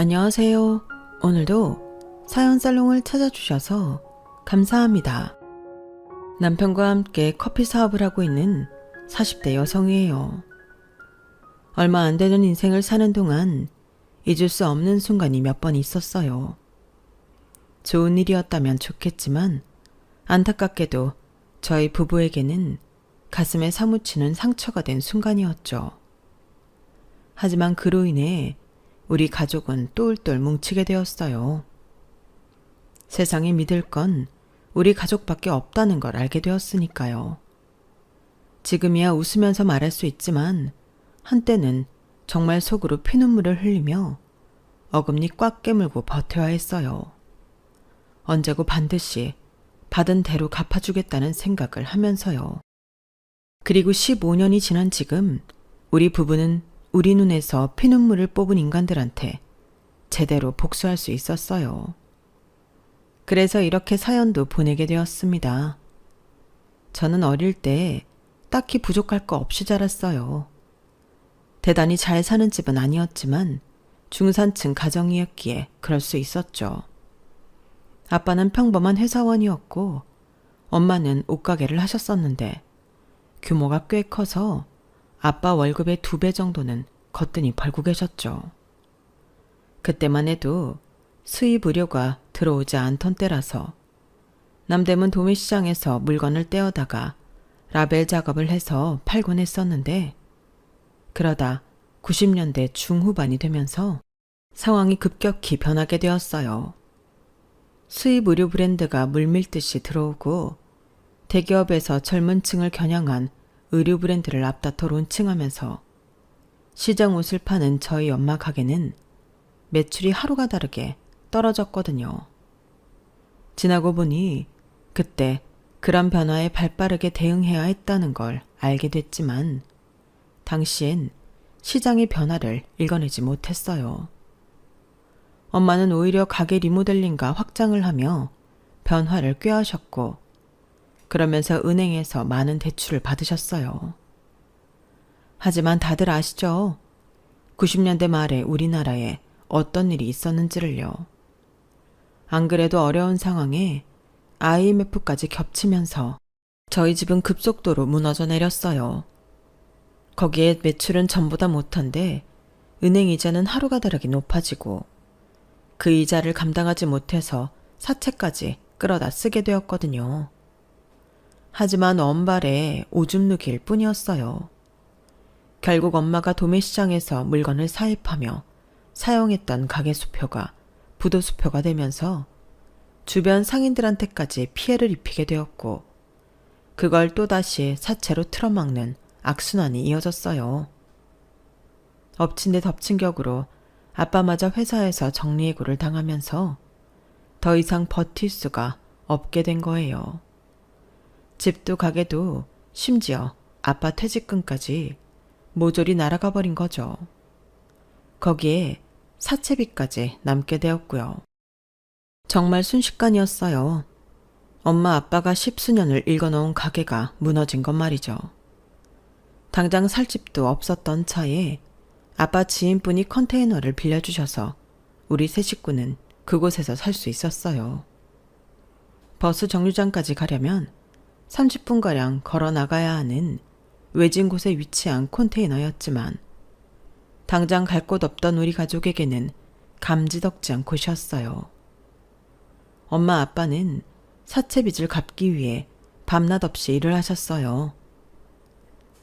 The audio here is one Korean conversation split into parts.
안녕하세요. 오늘도 사연 살롱을 찾아주셔서 감사합니다. 남편과 함께 커피 사업을 하고 있는 40대 여성이에요. 얼마 안 되는 인생을 사는 동안 잊을 수 없는 순간이 몇 번 있었어요. 좋은 일이었다면 좋겠지만 안타깝게도 저희 부부에게는 가슴에 사무치는 상처가 된 순간이었죠. 하지만 그로 인해 우리 가족은 똘똘 뭉치게 되었어요. 세상에 믿을 건 우리 가족밖에 없다는 걸 알게 되었으니까요. 지금이야 웃으면서 말할 수 있지만 한때는 정말 속으로 피눈물을 흘리며 어금니 꽉 깨물고 버텨야 했어요. 언제고 반드시 받은 대로 갚아주겠다는 생각을 하면서요. 그리고 15년이 지난 지금 우리 부부는 우리 눈에서 피눈물을 뽑은 인간들한테 제대로 복수할 수 있었어요. 그래서 이렇게 사연도 보내게 되었습니다. 저는 어릴 때 딱히 부족할 거 없이 자랐어요. 대단히 잘 사는 집은 아니었지만 중산층 가정이었기에 그럴 수 있었죠. 아빠는 평범한 회사원이었고 엄마는 옷가게를 하셨었는데 규모가 꽤 커서 아빠 월급의 2배 정도는 거뜬히 벌고 계셨죠. 그때만 해도 수입 의료가 들어오지 않던 때라서 남대문 도매시장에서 물건을 떼어다가 라벨 작업을 해서 팔곤 했었는데 그러다 90년대 중후반이 되면서 상황이 급격히 변하게 되었어요. 수입 의료 브랜드가 물밀듯이 들어오고 대기업에서 젊은 층을 겨냥한 의류 브랜드를 앞다퉈 론칭하면서 시장 옷을 파는 저희 엄마 가게는 매출이 하루가 다르게 떨어졌거든요. 지나고 보니 그때 그런 변화에 발빠르게 대응해야 했다는 걸 알게 됐지만 당시엔 시장의 변화를 읽어내지 못했어요. 엄마는 오히려 가게 리모델링과 확장을 하며 변화를 꾀하셨고 그러면서 은행에서 많은 대출을 받으셨어요. 하지만 다들 아시죠? 90년대 말에 우리나라에 어떤 일이 있었는지를요. 안 그래도 어려운 상황에 IMF까지 겹치면서 저희 집은 급속도로 무너져 내렸어요. 거기에 매출은 전보다 못한데 은행 이자는 하루가 다르게 높아지고 그 이자를 감당하지 못해서 사채까지 끌어다 쓰게 되었거든요. 하지만 원발에 오줌 누기일 뿐이었어요. 결국 엄마가 도매시장에서 물건을 사입하며 사용했던 가게 수표가 부도 수표가 되면서 주변 상인들한테까지 피해를 입히게 되었고 그걸 또다시 사채로 틀어막는 악순환이 이어졌어요. 엎친 데 덮친 격으로 아빠마저 회사에서 정리해고를 당하면서 더 이상 버틸 수가 없게 된 거예요. 집도 가게도 심지어 아빠 퇴직금까지 모조리 날아가 버린 거죠. 거기에 사채비까지 남게 되었고요. 정말 순식간이었어요. 엄마 아빠가 10수년을 일궈놓은 가게가 무너진 것 말이죠. 당장 살 집도 없었던 차에 아빠 지인분이 컨테이너를 빌려주셔서 우리 세 식구는 그곳에서 살 수 있었어요. 버스 정류장까지 가려면 30분가량 걸어 나가야 하는 외진 곳에 위치한 컨테이너였지만 당장 갈 곳 없던 우리 가족에게는 감지덕지한 곳이었어요. 엄마 아빠는 사채빚을 갚기 위해 밤낮 없이 일을 하셨어요.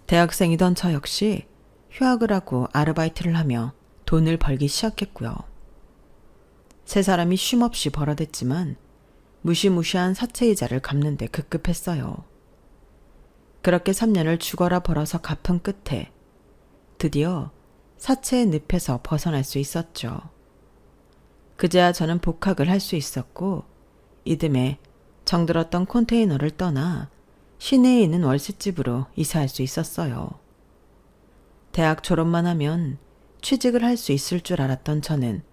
대학생이던 저 역시 휴학을 하고 아르바이트를 하며 돈을 벌기 시작했고요. 세 사람이 쉼없이 벌어댔지만 무시무시한 사채이자를 갚는 데 급급했어요. 그렇게 3년을 죽어라 벌어서 갚은 끝에 드디어 사채의 늪에서 벗어날 수 있었죠. 그제야 저는 복학을 할 수 있었고 이듬해 정들었던 컨테이너를 떠나 시내에 있는 월세집으로 이사할 수 있었어요. 대학 졸업만 하면 취직을 할 수 있을 줄 알았던 저는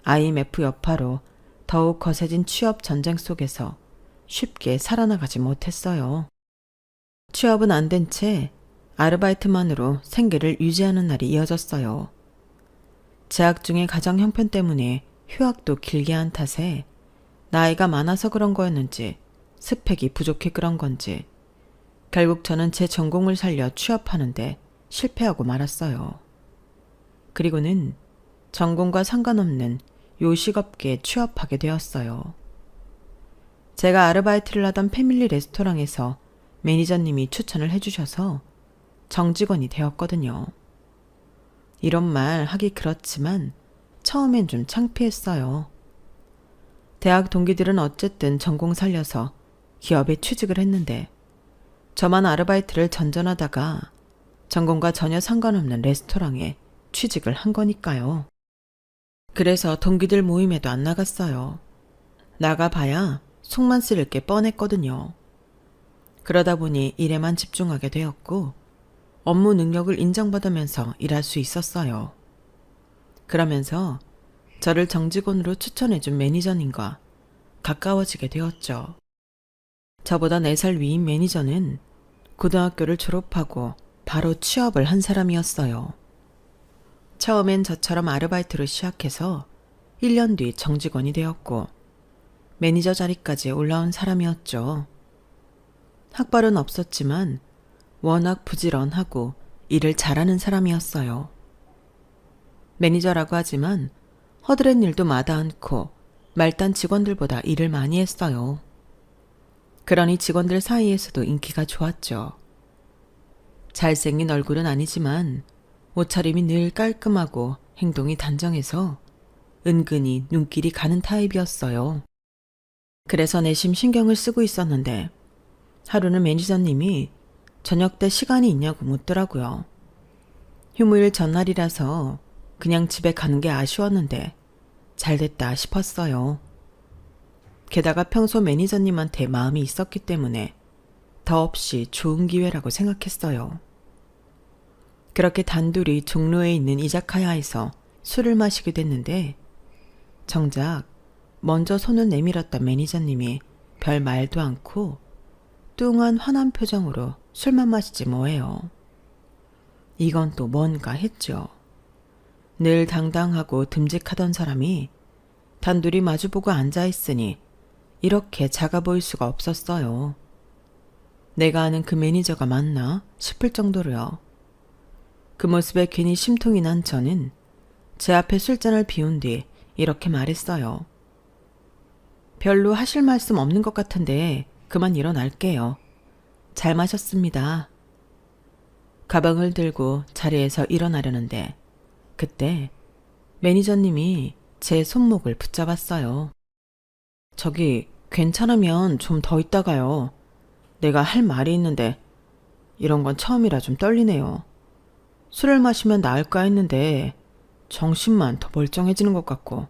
IMF 여파로 더욱 거세진 취업 전쟁 속에서 쉽게 살아나가지 못했어요. 취업은 안 된 채 아르바이트만으로 생계를 유지하는 날이 이어졌어요. 재학 중에 가정 형편 때문에 휴학도 길게 한 탓에 나이가 많아서 그런 거였는지 스펙이 부족해 그런 건지 결국 저는 제 전공을 살려 취업하는데 실패하고 말았어요. 그리고는 전공과 상관없는 요식업계에 취업하게 되었어요. 제가 아르바이트를 하던 패밀리 레스토랑에서 매니저님이 추천을 해주셔서 정직원이 되었거든요. 이런 말 하기 그렇지만 처음엔 좀 창피했어요. 대학 동기들은 어쨌든 전공 살려서 기업에 취직을 했는데 저만 아르바이트를 전전하다가 전공과 전혀 상관없는 레스토랑에 취직을 한 거니까요. 그래서 동기들 모임에도 안 나갔어요. 나가봐야 속만 쓰릴 게 뻔했거든요. 그러다 보니 일에만 집중하게 되었고 업무 능력을 인정받으면서 일할 수 있었어요. 그러면서 저를 정직원으로 추천해준 매니저님과 가까워지게 되었죠. 저보다 4살 위인 매니저는 고등학교를 졸업하고 바로 취업을 한 사람이었어요. 처음엔 저처럼 아르바이트로 시작해서 1년 뒤 정직원이 되었고 매니저 자리까지 올라온 사람이었죠. 학벌은 없었지만 워낙 부지런하고 일을 잘하는 사람이었어요. 매니저라고 하지만 허드렛 일도 마다 않고 말단 직원들보다 일을 많이 했어요. 그러니 직원들 사이에서도 인기가 좋았죠. 잘생긴 얼굴은 아니지만 옷차림이 늘 깔끔하고 행동이 단정해서 은근히 눈길이 가는 타입이었어요. 그래서 내심 신경을 쓰고 있었는데 하루는 매니저님이 저녁 때 시간이 있냐고 묻더라고요. 휴무일 전날이라서 그냥 집에 가는 게 아쉬웠는데 잘됐다 싶었어요. 게다가 평소 매니저님한테 마음이 있었기 때문에 더없이 좋은 기회라고 생각했어요. 그렇게 단둘이 종로에 있는 이자카야에서 술을 마시게 됐는데 정작 먼저 손을 내밀었던 매니저님이 별 말도 않고 뚱한 환한 표정으로 술만 마시지 뭐예요. 이건 또 뭔가 했죠. 늘 당당하고 듬직하던 사람이 단둘이 마주보고 앉아있으니 이렇게 작아 보일 수가 없었어요. 내가 아는 그 매니저가 맞나 싶을 정도로요. 그 모습에 괜히 심통이 난 저는 제 앞에 술잔을 비운 뒤 이렇게 말했어요. 별로 하실 말씀 없는 것 같은데 그만 일어날게요. 잘 마셨습니다. 가방을 들고 자리에서 일어나려는데 그때 매니저님이 제 손목을 붙잡았어요. 저기 괜찮으면 좀 더 있다가요. 내가 할 말이 있는데 이런 건 처음이라 좀 떨리네요. 술을 마시면 나을까 했는데 정신만 더 멀쩡해지는 것 같고.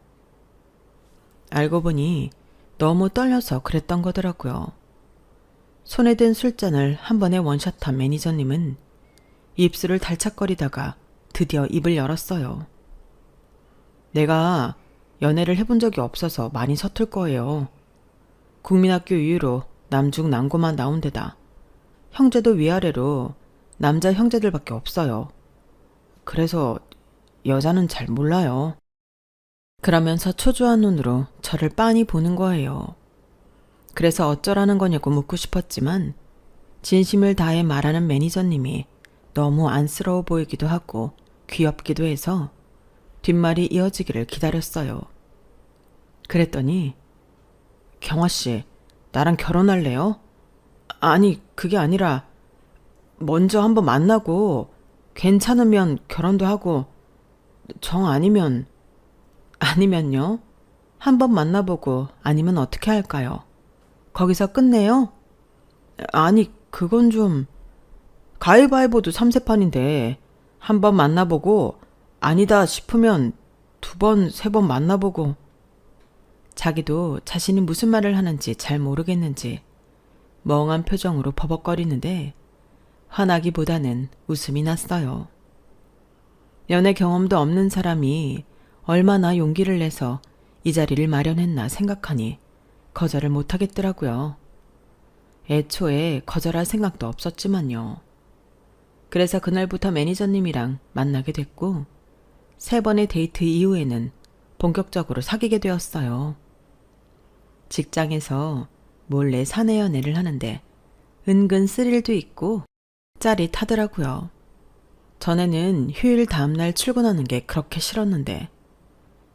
알고 보니 너무 떨려서 그랬던 거더라고요. 손에 든 술잔을 한 번에 원샷한 매니저님은 입술을 달착거리다가 드디어 입을 열었어요. 내가 연애를 해본 적이 없어서 많이 서툴 거예요. 국민학교 이후로 남중남고만 나온 데다 형제도 위아래로 남자 형제들밖에 없어요. 그래서 여자는 잘 몰라요. 그러면서 초조한 눈으로 저를 빤히 보는 거예요. 그래서 어쩌라는 거냐고 묻고 싶었지만 진심을 다해 말하는 매니저님이 너무 안쓰러워 보이기도 하고 귀엽기도 해서 뒷말이 이어지기를 기다렸어요. 그랬더니 경화씨, 나랑 결혼할래요? 아니, 그게 아니라 먼저 한번 만나고 괜찮으면 결혼도 하고 정 아니면요? 한번 만나보고 아니면 어떻게 할까요? 거기서 끝내요? 아니, 그건 좀 가위바위보도 3세판인데 한번 만나보고 아니다 싶으면 2번, 3번 만나보고. 자기도 자신이 무슨 말을 하는지 잘 모르겠는지 멍한 표정으로 버벅거리는데 화나기보다는 웃음이 났어요. 연애 경험도 없는 사람이 얼마나 용기를 내서 이 자리를 마련했나 생각하니 거절을 못하겠더라고요. 애초에 거절할 생각도 없었지만요. 그래서 그날부터 매니저님이랑 만나게 됐고 3번의 데이트 이후에는 본격적으로 사귀게 되었어요. 직장에서 몰래 사내 연애를 하는데 은근 스릴도 있고 짜릿하더라고요. 전에는 휴일 다음날 출근하는 게 그렇게 싫었는데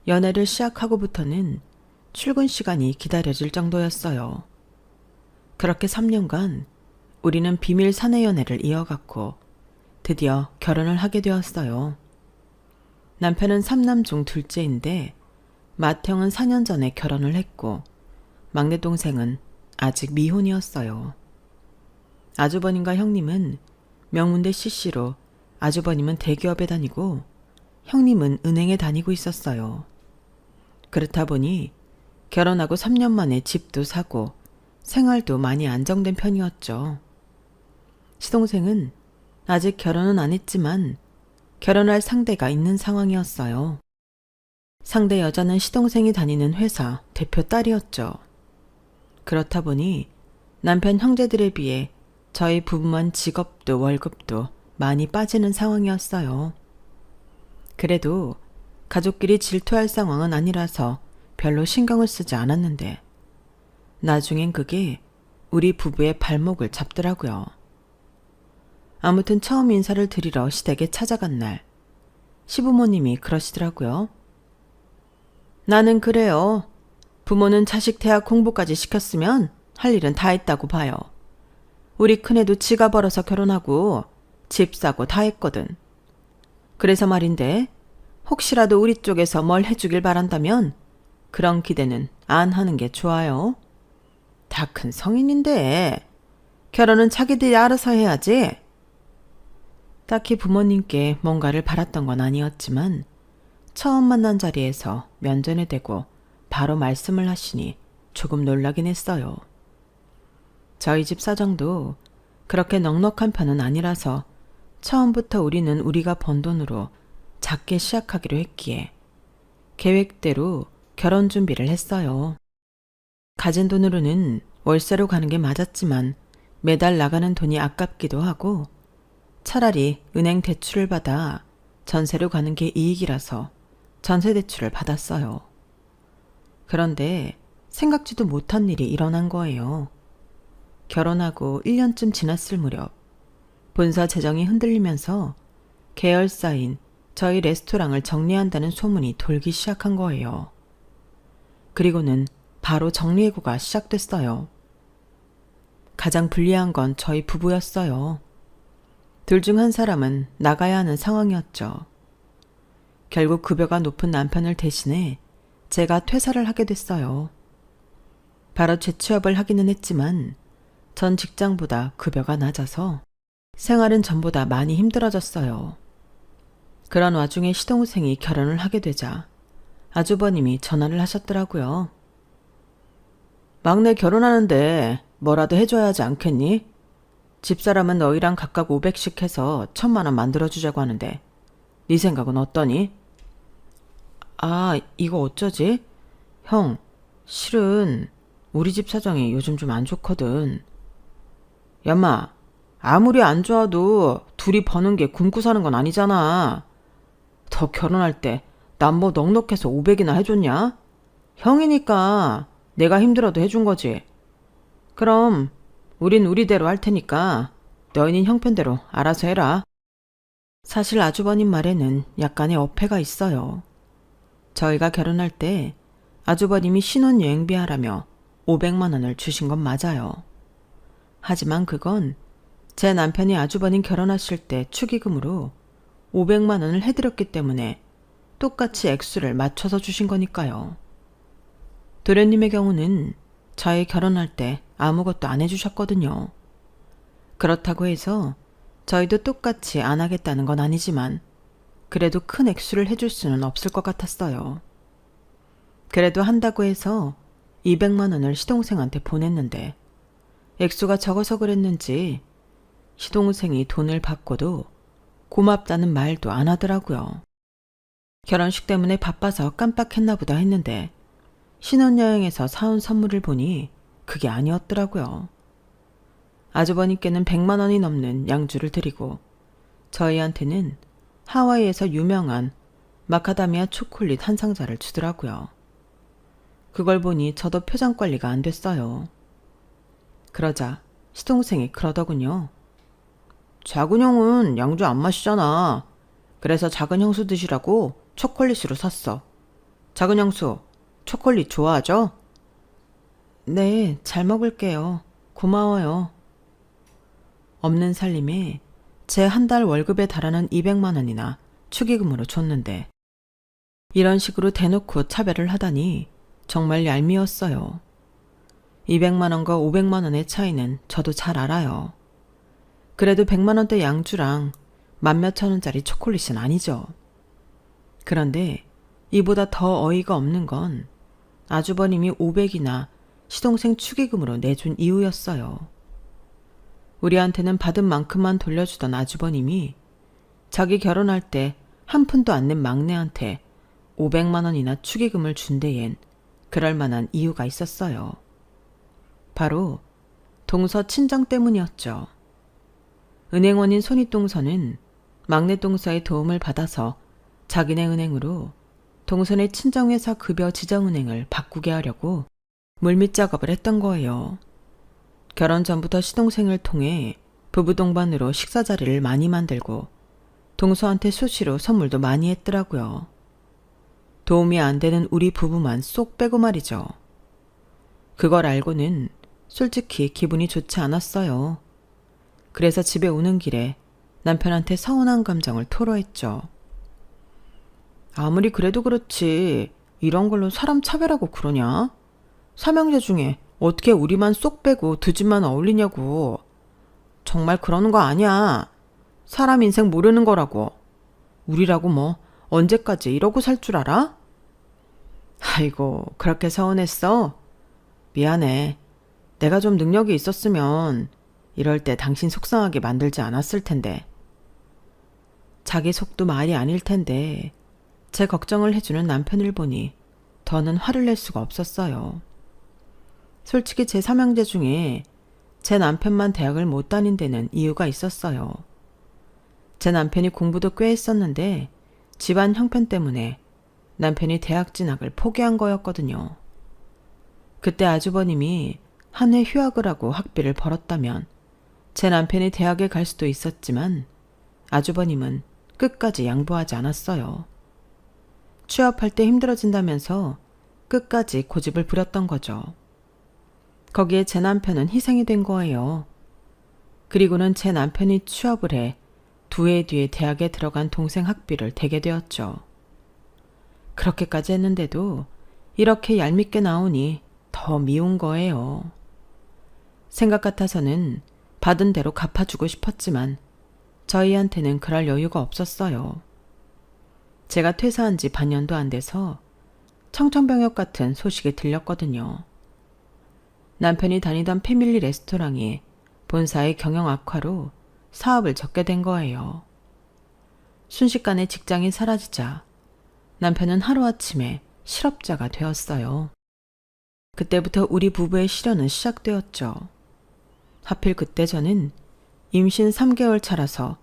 연애를 시작하고부터는 출근 시간이 기다려질 정도였어요. 그렇게 3년간 우리는 비밀 사내 연애를 이어갔고 드디어 결혼을 하게 되었어요. 남편은 3남 중 둘째인데 맏형은 4년 전에 결혼을 했고 막내 동생은 아직 미혼이었어요. 아주버님과 형님은 명문대 CC로 아주버님은 대기업에 다니고 형님은 은행에 다니고 있었어요. 그렇다 보니 결혼하고 3년 만에 집도 사고 생활도 많이 안정된 편이었죠. 시동생은 아직 결혼은 안 했지만 결혼할 상대가 있는 상황이었어요. 상대 여자는 시동생이 다니는 회사 대표 딸이었죠. 그렇다 보니 남편 형제들에 비해 저희 부부만 직업도 월급도 많이 빠지는 상황이었어요. 그래도 가족끼리 질투할 상황은 아니라서 별로 신경을 쓰지 않았는데 나중엔 그게 우리 부부의 발목을 잡더라고요. 아무튼 처음 인사를 드리러 시댁에 찾아간 날 시부모님이 그러시더라고요. 나는 그래요. 부모는 자식 대학 공부까지 시켰으면 할 일은 다 했다고 봐요. 우리 큰애도 지가 벌어서 결혼하고 집 사고 다 했거든. 그래서 말인데 혹시라도 우리 쪽에서 뭘 해주길 바란다면 그런 기대는 안 하는 게 좋아요. 다 큰 성인인데 결혼은 자기들이 알아서 해야지. 딱히 부모님께 뭔가를 바랐던 건 아니었지만 처음 만난 자리에서 면전에 대고 바로 말씀을 하시니 조금 놀라긴 했어요. 저희 집 사정도 그렇게 넉넉한 편은 아니라서 처음부터 우리는 우리가 번 돈으로 작게 시작하기로 했기에 계획대로 결혼 준비를 했어요. 가진 돈으로는 월세로 가는 게 맞았지만 매달 나가는 돈이 아깝기도 하고 차라리 은행 대출을 받아 전세로 가는 게 이익이라서 전세 대출을 받았어요. 그런데 생각지도 못한 일이 일어난 거예요. 결혼하고 1년쯤 지났을 무렵 본사 재정이 흔들리면서 계열사인 저희 레스토랑을 정리한다는 소문이 돌기 시작한 거예요. 그리고는 바로 정리해고가 시작됐어요. 가장 불리한 건 저희 부부였어요. 둘 중 한 사람은 나가야 하는 상황이었죠. 결국 급여가 높은 남편을 대신해 제가 퇴사를 하게 됐어요. 바로 재취업을 하기는 했지만 전 직장보다 급여가 낮아서 생활은 전보다 많이 힘들어졌어요. 그런 와중에 시동생이 결혼을 하게 되자 아주버님이 전화를 하셨더라고요. 막내 결혼하는데 뭐라도 해줘야 하지 않겠니? 집사람은 너희랑 각각 500씩 해서 1000만 원 만들어주자고 하는데 네 생각은 어떠니? 아, 이거 어쩌지? 형, 실은 우리 집 사정이 요즘 좀 안 좋거든. 야마, 아무리 안 좋아도 둘이 버는 게 굶고 사는 건 아니잖아. 너 결혼할 때 난 뭐 넉넉해서 500이나 해줬냐? 형이니까 내가 힘들어도 해준 거지. 그럼 우린 우리대로 할 테니까 너희는 형편대로 알아서 해라. 사실 아주버님 말에는 약간의 어폐가 있어요. 저희가 결혼할 때 아주버님이 신혼여행비 하라며 500만 원을 주신 건 맞아요. 하지만 그건 제 남편이 아주버님 결혼하실 때 축의금으로 500만 원을 해드렸기 때문에 똑같이 액수를 맞춰서 주신 거니까요. 도련님의 경우는 저희 결혼할 때 아무것도 안 해주셨거든요. 그렇다고 해서 저희도 똑같이 안 하겠다는 건 아니지만 그래도 큰 액수를 해줄 수는 없을 것 같았어요. 그래도 한다고 해서 200만 원을 시동생한테 보냈는데 액수가 적어서 그랬는지 시동생이 돈을 받고도 고맙다는 말도 안 하더라고요. 결혼식 때문에 바빠서 깜빡했나 보다 했는데 신혼여행에서 사온 선물을 보니 그게 아니었더라고요. 아주버님께는 100만 원이 넘는 양주를 드리고 저희한테는 하와이에서 유명한 마카다미아 초콜릿 한 상자를 주더라고요. 그걸 보니 저도 표정 관리가 안 됐어요. 그러자 시동생이 그러더군요. 작은 형은 양주 안 마시잖아. 그래서 작은 형수 드시라고 초콜릿으로 샀어. 작은 형수, 초콜릿 좋아하죠? 네, 잘 먹을게요. 고마워요. 없는 살림에 제 한 달 월급에 달하는 200만 원이나 축의금으로 줬는데 이런 식으로 대놓고 차별을 하다니 정말 얄미웠어요. 200만 원과 500만 원의 차이는 저도 잘 알아요. 그래도 100만 원대 양주랑 만 몇천 원짜리 초콜릿은 아니죠. 그런데 이보다 더 어이가 없는 건 아주버님이 500이나 시동생 축의금으로 내준 이유였어요. 우리한테는 받은 만큼만 돌려주던 아주버님이 자기 결혼할 때 한 푼도 안 낸 막내한테 500만 원이나 축의금을 준 데엔 그럴 만한 이유가 있었어요. 바로 동서 친정 때문이었죠. 은행원인 손윗동서는 막내 동서의 도움을 받아서 자기네 은행으로 동선의 친정회사 급여 지정은행을 바꾸게 하려고 물밑 작업을 했던 거예요. 결혼 전부터 시동생을 통해 부부 동반으로 식사 자리를 많이 만들고 동서한테 수시로 선물도 많이 했더라고요. 도움이 안 되는 우리 부부만 쏙 빼고 말이죠. 그걸 알고는 솔직히 기분이 좋지 않았어요. 그래서 집에 오는 길에 남편한테 서운한 감정을 토로했죠. 아무리 그래도 그렇지 이런 걸로 사람 차별하고 그러냐? 삼형제 중에 어떻게 우리만 쏙 빼고 두 집만 어울리냐고. 정말 그러는 거 아니야. 사람 인생 모르는 거라고. 우리라고 뭐 언제까지 이러고 살 줄 알아? 아이고 그렇게 서운했어? 미안해. 내가 좀 능력이 있었으면 이럴 때 당신 속상하게 만들지 않았을 텐데. 자기 속도 말이 아닐 텐데 제 걱정을 해주는 남편을 보니 더는 화를 낼 수가 없었어요. 솔직히 제 삼형제 중에 제 남편만 대학을 못 다닌 데는 이유가 있었어요. 제 남편이 공부도 꽤 했었는데 집안 형편 때문에 남편이 대학 진학을 포기한 거였거든요. 그때 아주버님이 한 해 휴학을 하고 학비를 벌었다면 제 남편이 대학에 갈 수도 있었지만 아주버님은 끝까지 양보하지 않았어요. 취업할 때 힘들어진다면서 끝까지 고집을 부렸던 거죠. 거기에 제 남편은 희생이 된 거예요. 그리고는 제 남편이 취업을 해 두 해 뒤에 대학에 들어간 동생 학비를 대게 되었죠. 그렇게까지 했는데도 이렇게 얄밉게 나오니 더 미운 거예요. 생각 같아서는 받은 대로 갚아주고 싶었지만 저희한테는 그럴 여유가 없었어요. 제가 퇴사한 지 반년도 안 돼서 청천벽력 같은 소식이 들렸거든요. 남편이 다니던 패밀리 레스토랑이 본사의 경영 악화로 사업을 접게 된 거예요. 순식간에 직장이 사라지자 남편은 하루아침에 실업자가 되었어요. 그때부터 우리 부부의 시련은 시작되었죠. 하필 그때 저는 임신 3개월 차라서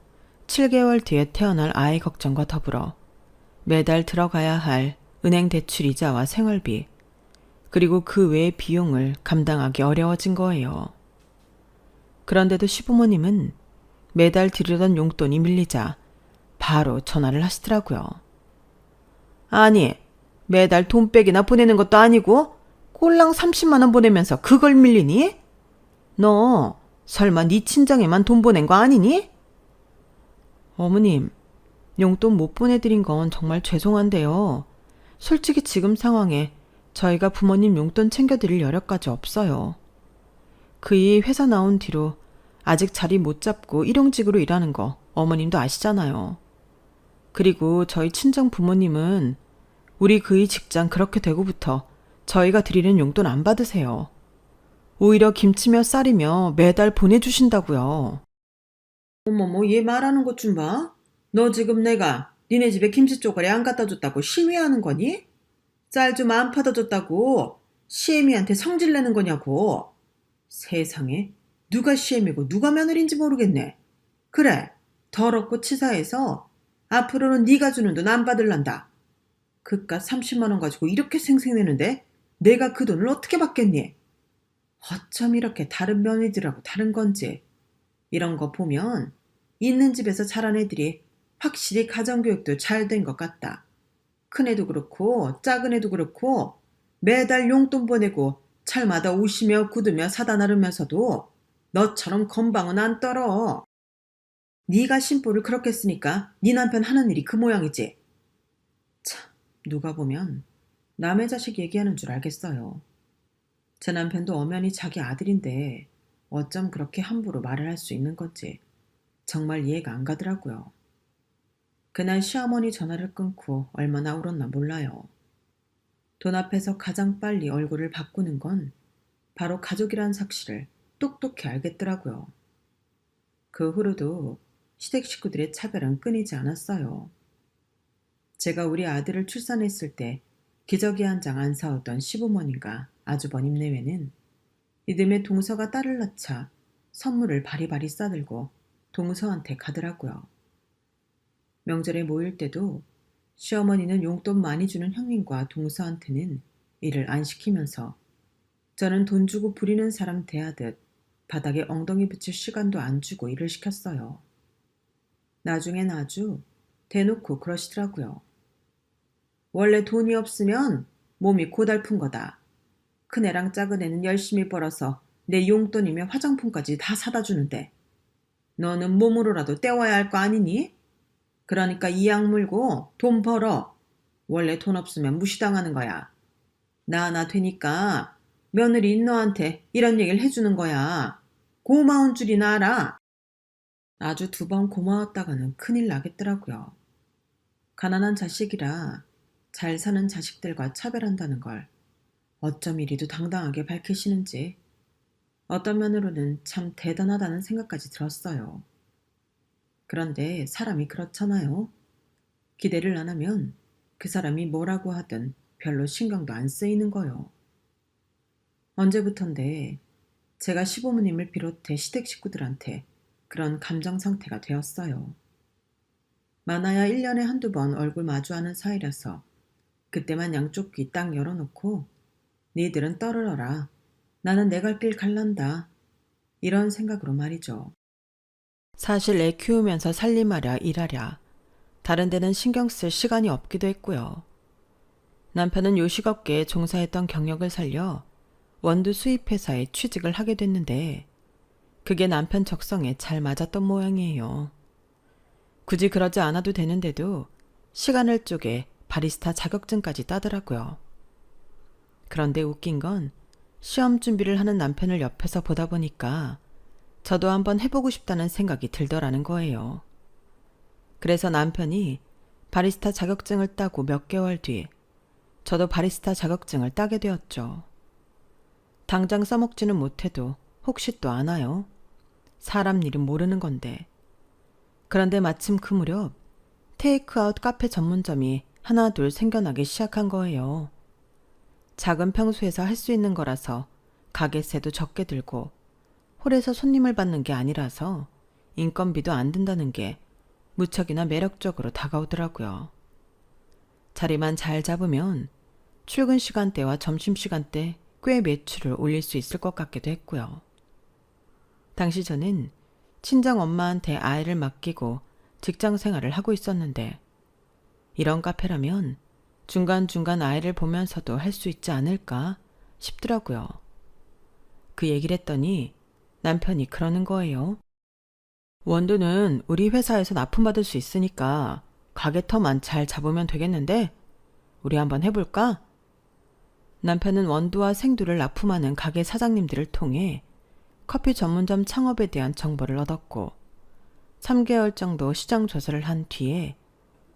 7개월 뒤에 태어날 아이 걱정과 더불어 매달 들어가야 할 은행 대출 이자와 생활비, 그리고 그 외의 비용을 감당하기 어려워진 거예요. 그런데도 시부모님은 매달 드리던 용돈이 밀리자 바로 전화를 하시더라고요. 아니, 매달 돈백이나 보내는 것도 아니고 꼴랑 30만 원 보내면서 그걸 밀리니? 너 설마 네 친정에만 돈 보낸 거 아니니? 어머님, 용돈 못 보내드린 건 정말 죄송한데요. 솔직히 지금 상황에 저희가 부모님 용돈 챙겨드릴 여력까지 없어요. 그이 회사 나온 뒤로 아직 자리 못 잡고 일용직으로 일하는 거 어머님도 아시잖아요. 그리고 저희 친정 부모님은 우리 그이 직장 그렇게 되고부터 저희가 드리는 용돈 안 받으세요. 오히려 김치며 쌀이며 매달 보내주신다고요. 어머머, 얘 말하는 것 좀 봐. 너 지금 내가 니네 집에 김치 쪼가리 안 갖다 줬다고 시위하는 거니? 쌀 좀 안 파다 줬다고 시애미한테 성질내는 거냐고. 세상에, 누가 시애미고 누가 며느리인지 모르겠네. 그래, 더럽고 치사해서 앞으로는 네가 주는 돈 안 받을란다. 그깟 30만 원 가지고 이렇게 생색내는데 내가 그 돈을 어떻게 받겠니? 어쩜 이렇게 다른 며느리들하고 다른 건지. 이런 거 보면 있는 집에서 자란 애들이 확실히 가정교육도 잘 된 것 같다. 큰애도 그렇고 작은 애도 그렇고 매달 용돈 보내고 철마다 우시며 굳으며 사다 나르면서도 너처럼 건방은 안 떨어. 네가 심보를 그렇게 쓰니까 네 남편 하는 일이 그 모양이지. 참, 누가 보면 남의 자식 얘기하는 줄 알겠어요. 제 남편도 엄연히 자기 아들인데 어쩜 그렇게 함부로 말을 할 수 있는 건지 정말 이해가 안 가더라고요. 그날 시어머니 전화를 끊고 얼마나 울었나 몰라요. 돈 앞에서 가장 빨리 얼굴을 바꾸는 건 바로 가족이란 사실을 똑똑히 알겠더라고요. 그 후로도 시댁 식구들의 차별은 끊이지 않았어요. 제가 우리 아들을 출산했을 때 기저귀 한 장 안 사오던 시부모님과 아주버님 내외는 이듬해 동서가 딸을 낳자 선물을 바리바리 싸들고 동서한테 가더라고요. 명절에 모일 때도 시어머니는 용돈 많이 주는 형님과 동서한테는 일을 안 시키면서 저는 돈 주고 부리는 사람 대하듯 바닥에 엉덩이 붙일 시간도 안 주고 일을 시켰어요. 나중엔 아주 대놓고 그러시더라고요. 원래 돈이 없으면 몸이 고달픈 거다. 큰애랑 작은애는 열심히 벌어서 내 용돈이며 화장품까지 다 사다 주는데 너는 몸으로라도 때워야 할 거 아니니? 그러니까 이 약 물고 돈 벌어. 원래 돈 없으면 무시당하는 거야. 나 하나 되니까 며느리인 너한테 이런 얘기를 해주는 거야. 고마운 줄이나 알아. 아주 2번 고마웠다가는 큰일 나겠더라고요. 가난한 자식이라 잘 사는 자식들과 차별한다는 걸 어쩜 이리도 당당하게 밝히시는지 어떤 면으로는 참 대단하다는 생각까지 들었어요. 그런데 사람이 그렇잖아요. 기대를 안 하면 그 사람이 뭐라고 하든 별로 신경도 안 쓰이는 거요. 언제부턴데 제가 시부모님을 비롯해 시댁 식구들한테 그런 감정 상태가 되었어요. 많아야 1년에 한두 번 얼굴 마주하는 사이라서 그때만 양쪽 귀 딱 열어놓고 니들은 떨어져라. 나는 내 갈 길 갈란다. 이런 생각으로 말이죠. 사실 애 키우면서 살림하랴 일하랴 다른 데는 신경 쓸 시간이 없기도 했고요. 남편은 요식업계에 종사했던 경력을 살려 원두 수입회사에 취직을 하게 됐는데 그게 남편 적성에 잘 맞았던 모양이에요. 굳이 그러지 않아도 되는데도 시간을 쪼개 바리스타 자격증까지 따더라고요. 그런데 웃긴 건 시험 준비를 하는 남편을 옆에서 보다 보니까 저도 한번 해보고 싶다는 생각이 들더라는 거예요. 그래서 남편이 바리스타 자격증을 따고 몇 개월 뒤 저도 바리스타 자격증을 따게 되었죠. 당장 써먹지는 못해도 혹시 또 아나요? 사람 일은 모르는 건데. 그런데 마침 그 무렵 테이크아웃 카페 전문점이 하나 둘 생겨나기 시작한 거예요. 작은 평수에서 할 수 있는 거라서 가게세도 적게 들고 홀에서 손님을 받는 게 아니라서 인건비도 안 든다는 게 무척이나 매력적으로 다가오더라고요. 자리만 잘 잡으면 출근 시간대와 점심시간대 꽤 매출을 올릴 수 있을 것 같기도 했고요. 당시 저는 친정 엄마한테 아이를 맡기고 직장 생활을 하고 있었는데 이런 카페라면 중간중간 아이를 보면서도 할 수 있지 않을까 싶더라고요. 그 얘기를 했더니 남편이 그러는 거예요. 원두는 우리 회사에서 납품받을 수 있으니까 가게터만 잘 잡으면 되겠는데 우리 한번 해볼까? 남편은 원두와 생두를 납품하는 가게 사장님들을 통해 커피 전문점 창업에 대한 정보를 얻었고 3개월 정도 시장 조사를 한 뒤에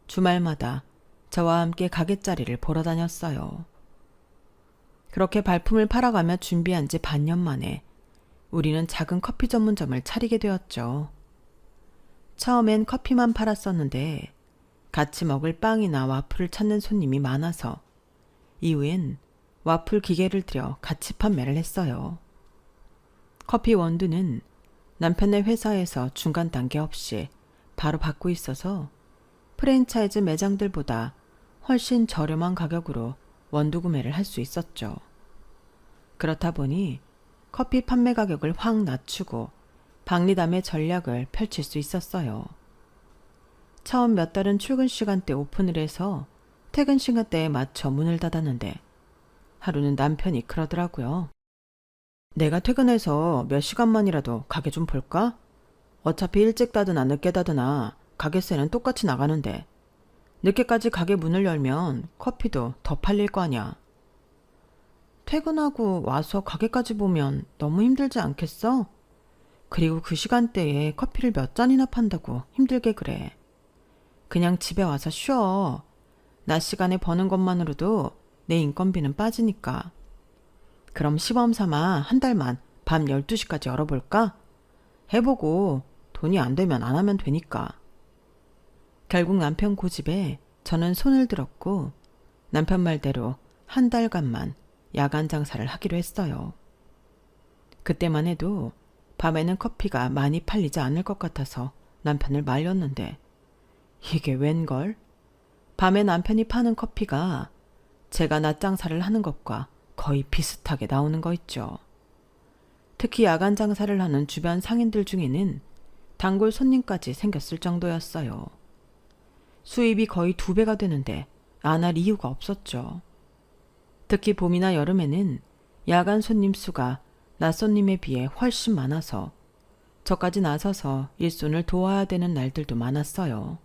주말마다 저와 함께 가게자리를 보러 다녔어요. 그렇게 발품을 팔아가며 준비한 지 반년 만에 우리는 작은 커피 전문점을 차리게 되었죠. 처음엔 커피만 팔았었는데 같이 먹을 빵이나 와플을 찾는 손님이 많아서 이후엔 와플 기계를 들여 같이 판매를 했어요. 커피 원두는 남편의 회사에서 중간 단계 없이 바로 받고 있어서 프랜차이즈 매장들보다 훨씬 저렴한 가격으로 원두 구매를 할 수 있었죠. 그렇다 보니 커피 판매 가격을 확 낮추고 박리담의 전략을 펼칠 수 있었어요. 처음 몇 달은 출근 시간대 오픈을 해서 퇴근 시간대에 맞춰 문을 닫았는데 하루는 남편이 그러더라고요. 내가 퇴근해서 몇 시간만이라도 가게 좀 볼까? 어차피 일찍 닫으나 늦게 닫으나 가게세는 똑같이 나가는데 늦게까지 가게 문을 열면 커피도 더 팔릴 거 아냐. 퇴근하고 와서 가게까지 보면 너무 힘들지 않겠어? 그리고 그 시간대에 커피를 몇 잔이나 판다고 힘들게 그래. 그냥 집에 와서 쉬어. 낮 시간에 버는 것만으로도 내 인건비는 빠지니까. 그럼 시범 삼아 한 달만 밤 12시까지 열어볼까? 해보고 돈이 안 되면 안 하면 되니까. 결국 남편 고집에 저는 손을 들었고 남편 말대로 한 달간만 야간 장사를 하기로 했어요. 그때만 해도 밤에는 커피가 많이 팔리지 않을 것 같아서 남편을 말렸는데 이게 웬걸? 밤에 남편이 파는 커피가 제가 낮 장사를 하는 것과 거의 비슷하게 나오는 거 있죠. 특히 야간 장사를 하는 주변 상인들 중에는 단골 손님까지 생겼을 정도였어요. 수입이 거의 2배가 되는데 안 할 이유가 없었죠. 특히 봄이나 여름에는 야간 손님 수가 낮 손님에 비해 훨씬 많아서 저까지 나서서 일손을 도와야 되는 날들도 많았어요.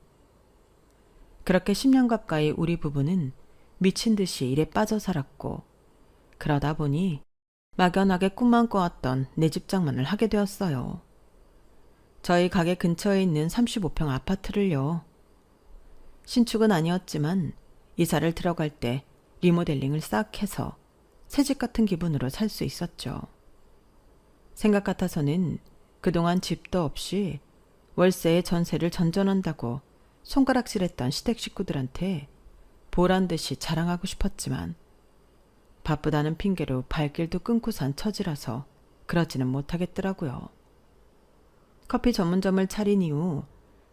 그렇게 10년 가까이 우리 부부는 미친 듯이 일에 빠져 살았고 그러다 보니 막연하게 꿈만 꿔왔던 내 집 장만을 하게 되었어요. 저희 가게 근처에 있는 35평 아파트를요. 신축은 아니었지만 이사를 들어갈 때 리모델링을 싹 해서 새집 같은 기분으로 살 수 있었죠. 생각 같아서는 그동안 집도 없이 월세에 전세를 전전한다고 손가락질했던 시댁 식구들한테 보란 듯이 자랑하고 싶었지만 바쁘다는 핑계로 발길도 끊고 산 처지라서 그러지는 못하겠더라고요. 커피 전문점을 차린 이후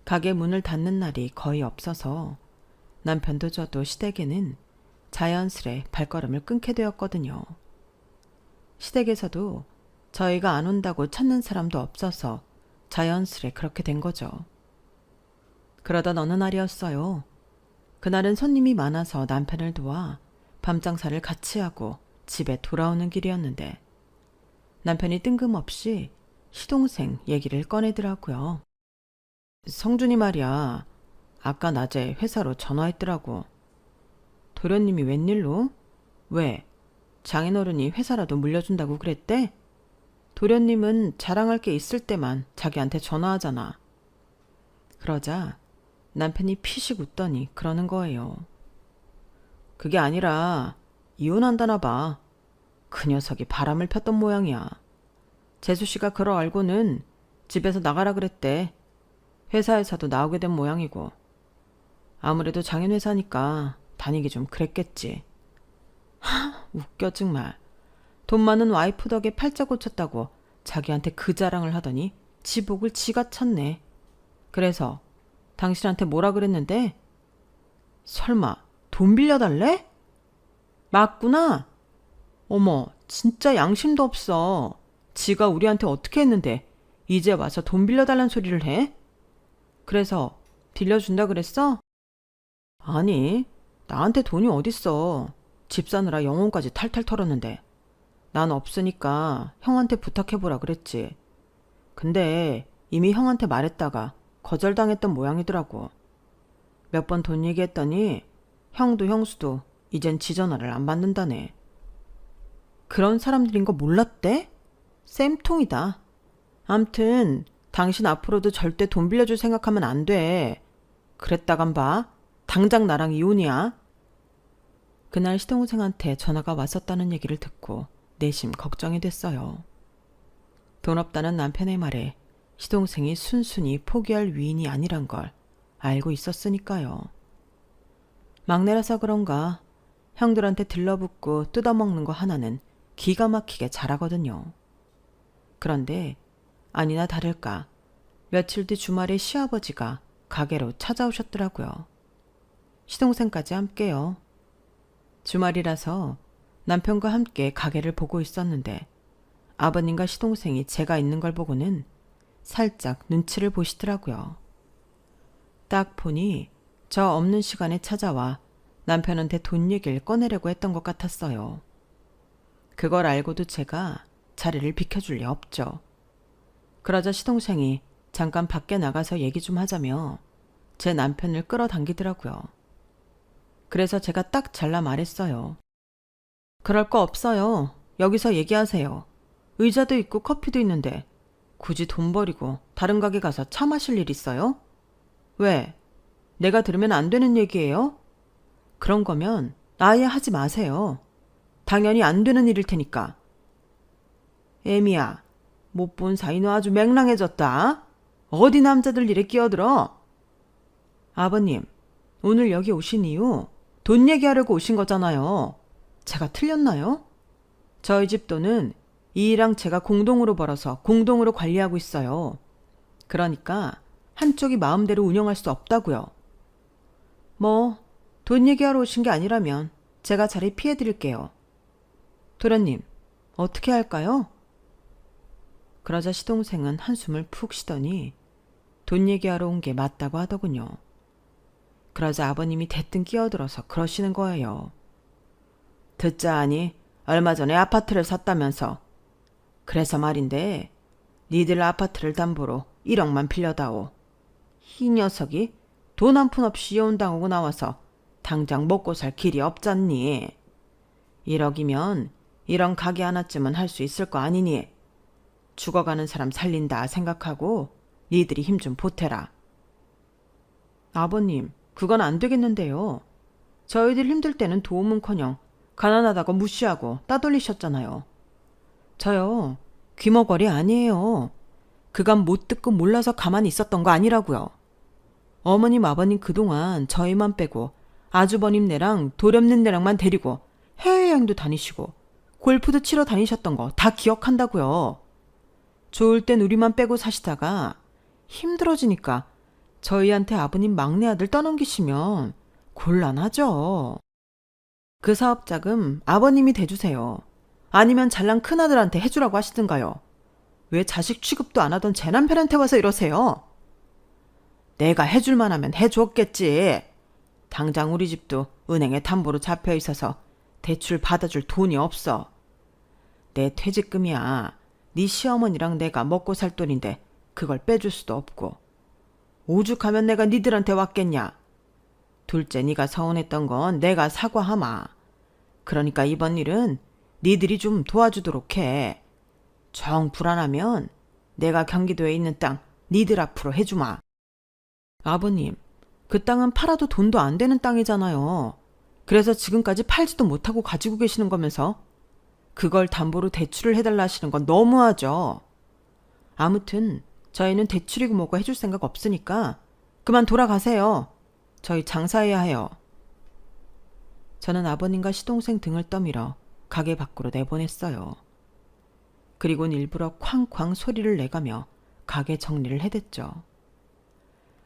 가게 문을 닫는 날이 거의 없어서 남편도 저도 시댁에는 자연스레 발걸음을 끊게 되었거든요. 시댁에서도 저희가 안 온다고 찾는 사람도 없어서 자연스레 그렇게 된 거죠. 그러던 어느 날이었어요. 그날은 손님이 많아서 남편을 도와 밤장사를 같이 하고 집에 돌아오는 길이었는데 남편이 뜬금없이 시동생 얘기를 꺼내더라고요. 성준이 말이야. 아까 낮에 회사로 전화했더라고. 도련님이 웬일로? 왜? 장인어른이 회사라도 물려준다고 그랬대? 도련님은 자랑할 게 있을 때만 자기한테 전화하잖아. 그러자 남편이 피식 웃더니 그러는 거예요. 그게 아니라 이혼한다나 봐. 그 녀석이 바람을 폈던 모양이야. 재수씨가 그러 알고는 집에서 나가라 그랬대. 회사에서도 나오게 된 모양이고. 아무래도 장인회사니까 다니기 좀 그랬겠지. 하, 웃겨 정말. 돈 많은 와이프 덕에 팔자 고쳤다고 자기한테 그 자랑을 하더니 지복을 지가 찾네. 그래서 당신한테 뭐라 그랬는데? 설마 돈 빌려달래? 맞구나. 어머, 진짜 양심도 없어. 지가 우리한테 어떻게 했는데 이제 와서 돈 빌려달란 소리를 해? 그래서 빌려준다 그랬어? 아니, 나한테 돈이 어딨어. 집 사느라 영혼까지 탈탈 털었는데. 난 없으니까 형한테 부탁해보라 그랬지. 근데 이미 형한테 말했다가 거절당했던 모양이더라고. 몇 번 돈 얘기했더니 형도 형수도 이젠 지 전화를 안 받는다네. 그런 사람들인 거 몰랐대? 쌤통이다. 암튼 당신 앞으로도 절대 돈 빌려줄 생각하면 안 돼. 그랬다간 봐. 당장 나랑 이혼이야. 그날 시동생한테 전화가 왔었다는 얘기를 듣고 내심 걱정이 됐어요. 돈 없다는 남편의 말에 시동생이 순순히 포기할 위인이 아니란 걸 알고 있었으니까요. 막내라서 그런가 형들한테 들러붙고 뜯어먹는 거 하나는 기가 막히게 잘하거든요. 그런데 아니나 다를까 며칠 뒤 주말에 시아버지가 가게로 찾아오셨더라고요. 시동생까지 함께요. 주말이라서 남편과 함께 가게를 보고 있었는데 아버님과 시동생이 제가 있는 걸 보고는 살짝 눈치를 보시더라고요. 딱 보니 저 없는 시간에 찾아와 남편한테 돈 얘기를 꺼내려고 했던 것 같았어요. 그걸 알고도 제가 자리를 비켜줄 리 없죠. 그러자 시동생이 잠깐 밖에 나가서 얘기 좀 하자며 제 남편을 끌어당기더라고요. 그래서 제가 딱 잘라 말했어요. 그럴 거 없어요. 여기서 얘기하세요. 의자도 있고 커피도 있는데 굳이 돈 버리고 다른 가게 가서 차 마실 일 있어요? 왜? 내가 들으면 안 되는 얘기예요? 그런 거면 아예 하지 마세요. 당연히 안 되는 일일 테니까. 애미야, 못 본 사이 너 아주 맹랑해졌다. 어디 남자들 일에 끼어들어? 아버님, 오늘 여기 오신 이유 돈 얘기하려고 오신 거잖아요. 제가 틀렸나요? 저희 집 돈은 이랑 제가 공동으로 벌어서 공동으로 관리하고 있어요. 그러니까 한쪽이 마음대로 운영할 수 없다고요. 뭐 돈 얘기하러 오신 게 아니라면 제가 자리 피해드릴게요. 도련님, 어떻게 할까요? 그러자 시동생은 한숨을 푹 쉬더니 돈 얘기하러 온 게 맞다고 하더군요. 그러자 아버님이 대뜸 끼어들어서 그러시는 거예요. 듣자 하니 얼마 전에 아파트를 샀다면서. 그래서 말인데 니들 아파트를 담보로 1억만 빌려다오. 이 녀석이 돈 한 푼 없이 이혼당하고 나와서 당장 먹고 살 길이 없잖니. 1억이면 이런 가게 하나쯤은 할 수 있을 거 아니니. 죽어가는 사람 살린다 생각하고 니들이 힘 좀 보태라. 아버님, 그건 안 되겠는데요. 저희들 힘들 때는 도움은커녕 가난하다고 무시하고 따돌리셨잖아요. 저요, 귀머거리 아니에요. 그간 못 듣고 몰라서 가만히 있었던 거 아니라고요. 어머님, 아버님 그동안 저희만 빼고 아주버님네랑 도련님네랑만 데리고 해외여행도 다니시고 골프도 치러 다니셨던 거 다 기억한다고요. 좋을 땐 우리만 빼고 사시다가 힘들어지니까 저희한테 아버님 막내 아들 떠넘기시면 곤란하죠. 그 사업자금 아버님이 대주세요. 아니면 잘난 큰아들한테 해주라고 하시든가요. 왜 자식 취급도 안 하던 제 남편한테 와서 이러세요? 내가 해줄만 하면 해줬겠지. 당장 우리 집도 은행에 담보로 잡혀 있어서 대출 받아줄 돈이 없어. 내 퇴직금이야. 네 시어머니랑 내가 먹고 살 돈인데 그걸 빼줄 수도 없고. 오죽하면 내가 니들한테 왔겠냐. 둘째, 네가 서운했던 건 내가 사과하마. 그러니까 이번 일은 니들이 좀 도와주도록 해. 정 불안하면 내가 경기도에 있는 땅 니들 앞으로 해주마. 아버님, 그 땅은 팔아도 돈도 안 되는 땅이잖아요. 그래서 지금까지 팔지도 못하고 가지고 계시는 거면서 그걸 담보로 대출을 해달라 하시는 건 너무하죠. 아무튼 저희는 대출이고 뭐고 해줄 생각 없으니까 그만 돌아가세요. 저희 장사해야 해요. 저는 아버님과 시동생 등을 떠밀어 가게 밖으로 내보냈어요. 그리고는 일부러 쾅쾅 소리를 내가며 가게 정리를 해댔죠.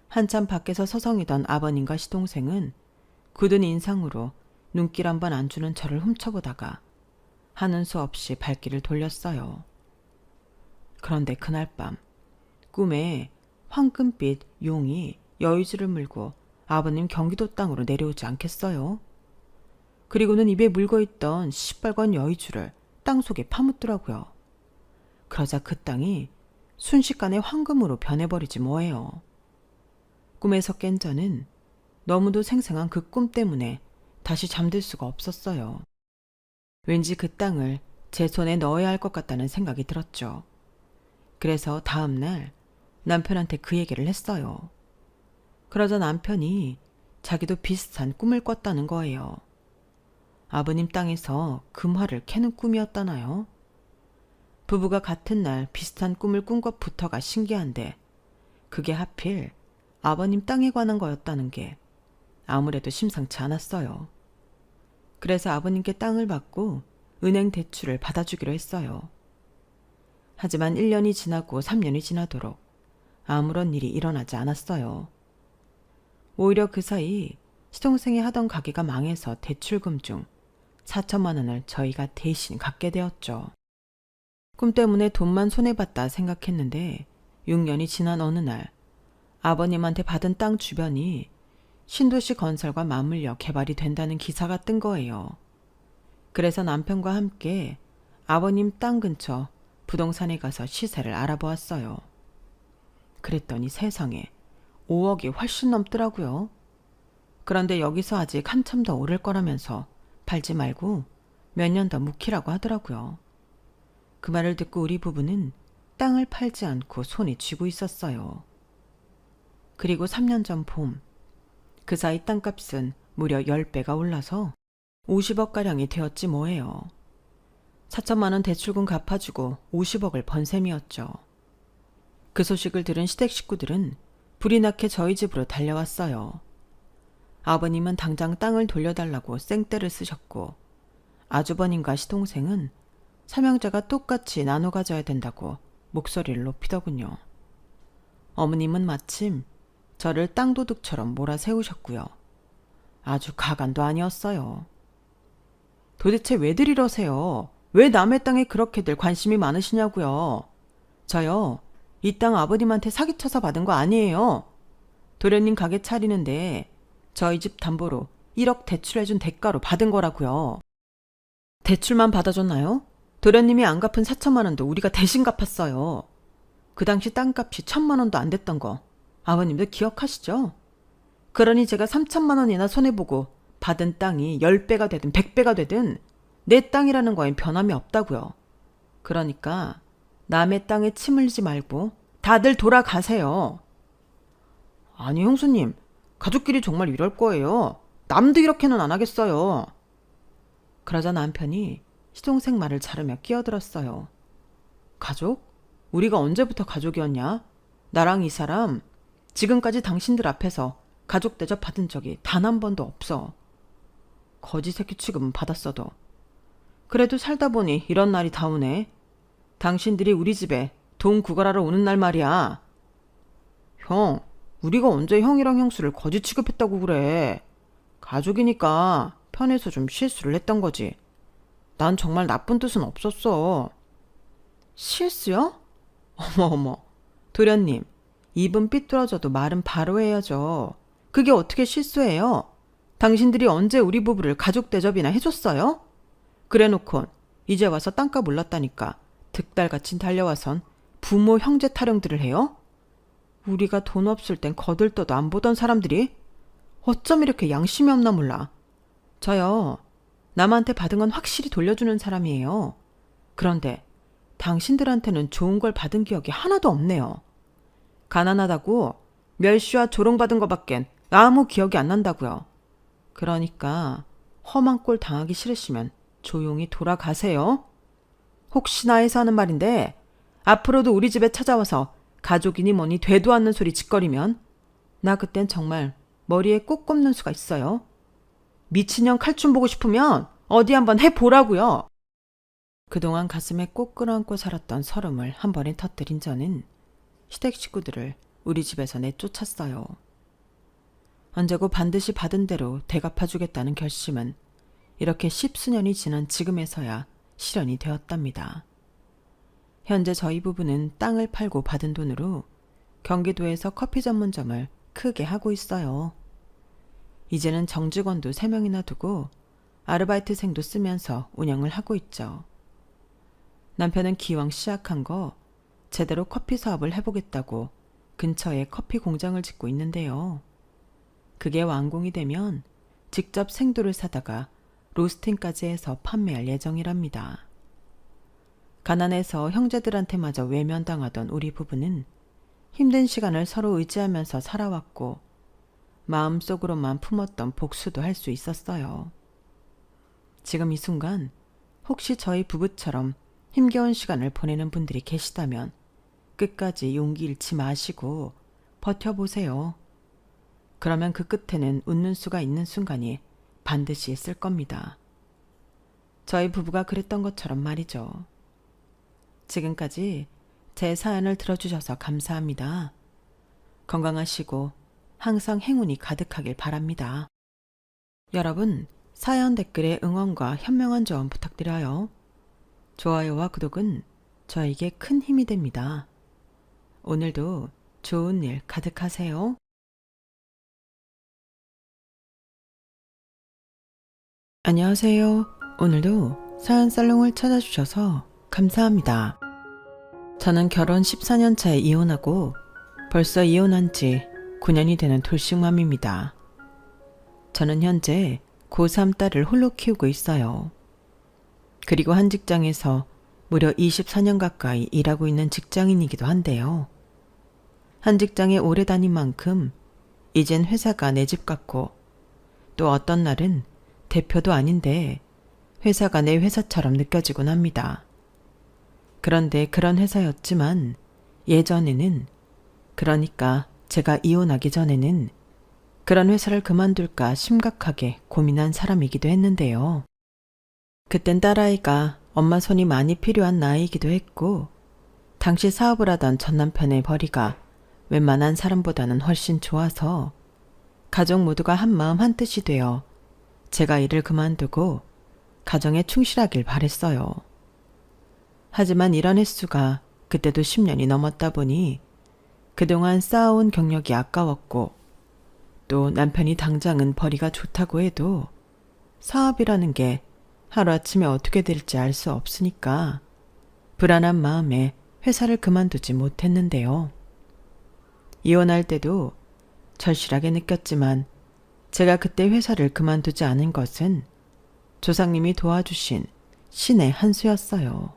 한참 밖에서 서성이던 아버님과 시동생은 굳은 인상으로 눈길 한번 안 주는 저를 훔쳐보다가 하는 수 없이 발길을 돌렸어요. 그런데 그날 밤 꿈에 황금빛 용이 여의주를 물고 아버님 경기도 땅으로 내려오지 않겠어요? 그리고는 입에 물고있던 시뻘건 여의주를 땅속에 파묻더라고요. 그러자 그 땅이 순식간에 황금으로 변해버리지 뭐예요. 꿈에서 깬 저는 너무도 생생한 그 꿈 때문에 다시 잠들 수가 없었어요. 왠지 그 땅을 제 손에 넣어야 할 것 같다는 생각이 들었죠. 그래서 다음 날 남편한테 그 얘기를 했어요. 그러자 남편이 자기도 비슷한 꿈을 꿨다는 거예요. 아버님 땅에서 금화를 캐는 꿈이었다나요? 부부가 같은 날 비슷한 꿈을 꾼 것부터가 신기한데 그게 하필 아버님 땅에 관한 거였다는 게 아무래도 심상치 않았어요. 그래서 아버님께 땅을 받고 은행 대출을 받아주기로 했어요. 하지만 1년이 지나고 3년이 지나도록 아무런 일이 일어나지 않았어요. 오히려 그 사이 시동생이 하던 가게가 망해서 대출금 중 4천만 원을 저희가 대신 갚게 되었죠. 꿈 때문에 돈만 손해봤다 생각했는데 6년이 지난 어느 날 아버님한테 받은 땅 주변이 신도시 건설과 맞물려 개발이 된다는 기사가 뜬 거예요. 그래서 남편과 함께 아버님 땅 근처 부동산에 가서 시세를 알아보았어요. 그랬더니 세상에 5억이 훨씬 넘더라고요. 그런데 여기서 아직 한참 더 오를 거라면서 팔지 말고 몇 년 더 묵히라고 하더라고요. 그 말을 듣고 우리 부부는 땅을 팔지 않고 손에 쥐고 있었어요. 그리고 3년 전 봄, 그 사이 땅값은 무려 10배가 올라서 50억가량이 되었지 뭐예요. 4천만 원 대출금 갚아주고 50억을 번 셈이었죠. 그 소식을 들은 시댁 식구들은 불이 나게 저희 집으로 달려왔어요. 아버님은 당장 땅을 돌려달라고 생떼를 쓰셨고 아주버님과 시동생은 삼형제가 똑같이 나눠 가져야 된다고 목소리를 높이더군요. 어머님은 마침 저를 땅도둑처럼 몰아세우셨고요. 아주 가관도 아니었어요. 도대체 왜들 이러세요? 왜 남의 땅에 그렇게들 관심이 많으시냐고요. 저요, 이 땅 아버님한테 사기쳐서 받은 거 아니에요. 도련님 가게 차리는데 저희 집 담보로 1억 대출해준 대가로 받은 거라고요. 대출만 받아줬나요? 도련님이 안 갚은 4천만 원도 우리가 대신 갚았어요. 그 당시 땅값이 1,000만 원도 안 됐던 거 아버님도 기억하시죠? 그러니 제가 3천만 원이나 손해보고 받은 땅이 10배가 되든 100배가 되든 내 땅이라는 거엔 변함이 없다고요. 그러니까 남의 땅에 침 흘리지 말고 다들 돌아가세요. 아니 형수님, 가족끼리 정말 이럴 거예요. 남도 이렇게는 안 하겠어요. 그러자 남편이 시동생 말을 자르며 끼어들었어요. 가족? 우리가 언제부터 가족이었냐? 나랑 이 사람 지금까지 당신들 앞에서 가족 대접 받은 적이 단 한 번도 없어. 거지 새끼 취급은 받았어도. 그래도 살다 보니 이런 날이 다 오네. 당신들이 우리 집에 돈 구걸하러 오는 날 말이야. 형, 우리가 언제 형이랑 형수를 거지 취급했다고 그래. 가족이니까 편해서 좀 실수를 했던 거지. 난 정말 나쁜 뜻은 없었어. 실수요? 어머. 도련님, 입은 삐뚤어져도 말은 바로 해야죠. 그게 어떻게 실수예요? 당신들이 언제 우리 부부를 가족 대접이나 해줬어요? 그래놓곤 이제 와서 땅값 올랐다니까 득달같이 달려와선 부모 형제 타령들을 해요? 우리가 돈 없을 땐 거들떠도 안 보던 사람들이 어쩜 이렇게 양심이 없나 몰라. 저요, 남한테 받은 건 확실히 돌려주는 사람이에요. 그런데 당신들한테는 좋은 걸 받은 기억이 하나도 없네요. 가난하다고 멸시와 조롱받은 것밖엔 아무 기억이 안 난다고요. 그러니까 험한 꼴 당하기 싫으시면 조용히 돌아가세요. 혹시나 해서 하는 말인데 앞으로도 우리 집에 찾아와서 가족이니 뭐니 되도 않는 소리 짓거리면 나 그땐 정말 머리에 꼭 꼽는 수가 있어요. 미친년 칼춤 보고 싶으면 어디 한번 해보라고요. 그동안 가슴에 꼭 끌어안고 살았던 서름을 한 번에 터뜨린 저는 시댁 식구들을 우리 집에서 내쫓았어요. 언제고 반드시 받은 대로 되갚아주겠다는 결심은 이렇게 10수년이 지난 지금에서야 실현이 되었답니다. 현재 저희 부부는 땅을 팔고 받은 돈으로 경기도에서 커피 전문점을 크게 하고 있어요. 이제는 정직원도 3명이나 두고 아르바이트생도 쓰면서 운영을 하고 있죠. 남편은 기왕 시작한 거 제대로 커피 사업을 해보겠다고 근처에 커피 공장을 짓고 있는데요. 그게 완공이 되면 직접 생두를 사다가 로스팅까지 해서 판매할 예정이랍니다. 가난해서 형제들한테마저 외면당하던 우리 부부는 힘든 시간을 서로 의지하면서 살아왔고 마음속으로만 품었던 복수도 할 수 있었어요. 지금 이 순간 혹시 저희 부부처럼 힘겨운 시간을 보내는 분들이 계시다면 끝까지 용기 잃지 마시고 버텨보세요. 그러면 그 끝에는 웃는 수가 있는 순간이 반드시 있을 겁니다. 저희 부부가 그랬던 것처럼 말이죠. 지금까지 제 사연을 들어주셔서 감사합니다. 건강하시고 항상 행운이 가득하길 바랍니다. 여러분, 사연 댓글에 응원과 현명한 조언 부탁드려요. 좋아요와 구독은 저에게 큰 힘이 됩니다. 오늘도 좋은 일 가득하세요. 안녕하세요. 오늘도 사연 살롱을 찾아주셔서 감사합니다. 저는 결혼 14년 차에 이혼하고 벌써 이혼한 지 9년이 되는 돌싱맘입니다. 저는 현재 고3 딸을 홀로 키우고 있어요. 그리고 한 직장에서 무려 24년 가까이 일하고 있는 직장인이기도 한데요. 한 직장에 오래 다닌 만큼 이젠 회사가 내 집 같고, 또 어떤 날은 대표도 아닌데 회사가 내 회사처럼 느껴지곤 합니다. 그런데 그런 회사였지만 예전에는, 그러니까 제가 이혼하기 전에는 그런 회사를 그만둘까 심각하게 고민한 사람이기도 했는데요. 그땐 딸아이가 엄마 손이 많이 필요한 나이이기도 했고, 당시 사업을 하던 전 남편의 벌이가 웬만한 사람보다는 훨씬 좋아서 가족 모두가 한마음 한뜻이 되어 제가 일을 그만두고 가정에 충실하길 바랬어요. 하지만 이런 횟수가 그때도 10년이 넘었다 보니 그동안 쌓아온 경력이 아까웠고, 또 남편이 당장은 벌이가 좋다고 해도 사업이라는 게 하루아침에 어떻게 될지 알 수 없으니까 불안한 마음에 회사를 그만두지 못했는데요. 이혼할 때도 절실하게 느꼈지만 제가 그때 회사를 그만두지 않은 것은 조상님이 도와주신 신의 한 수였어요.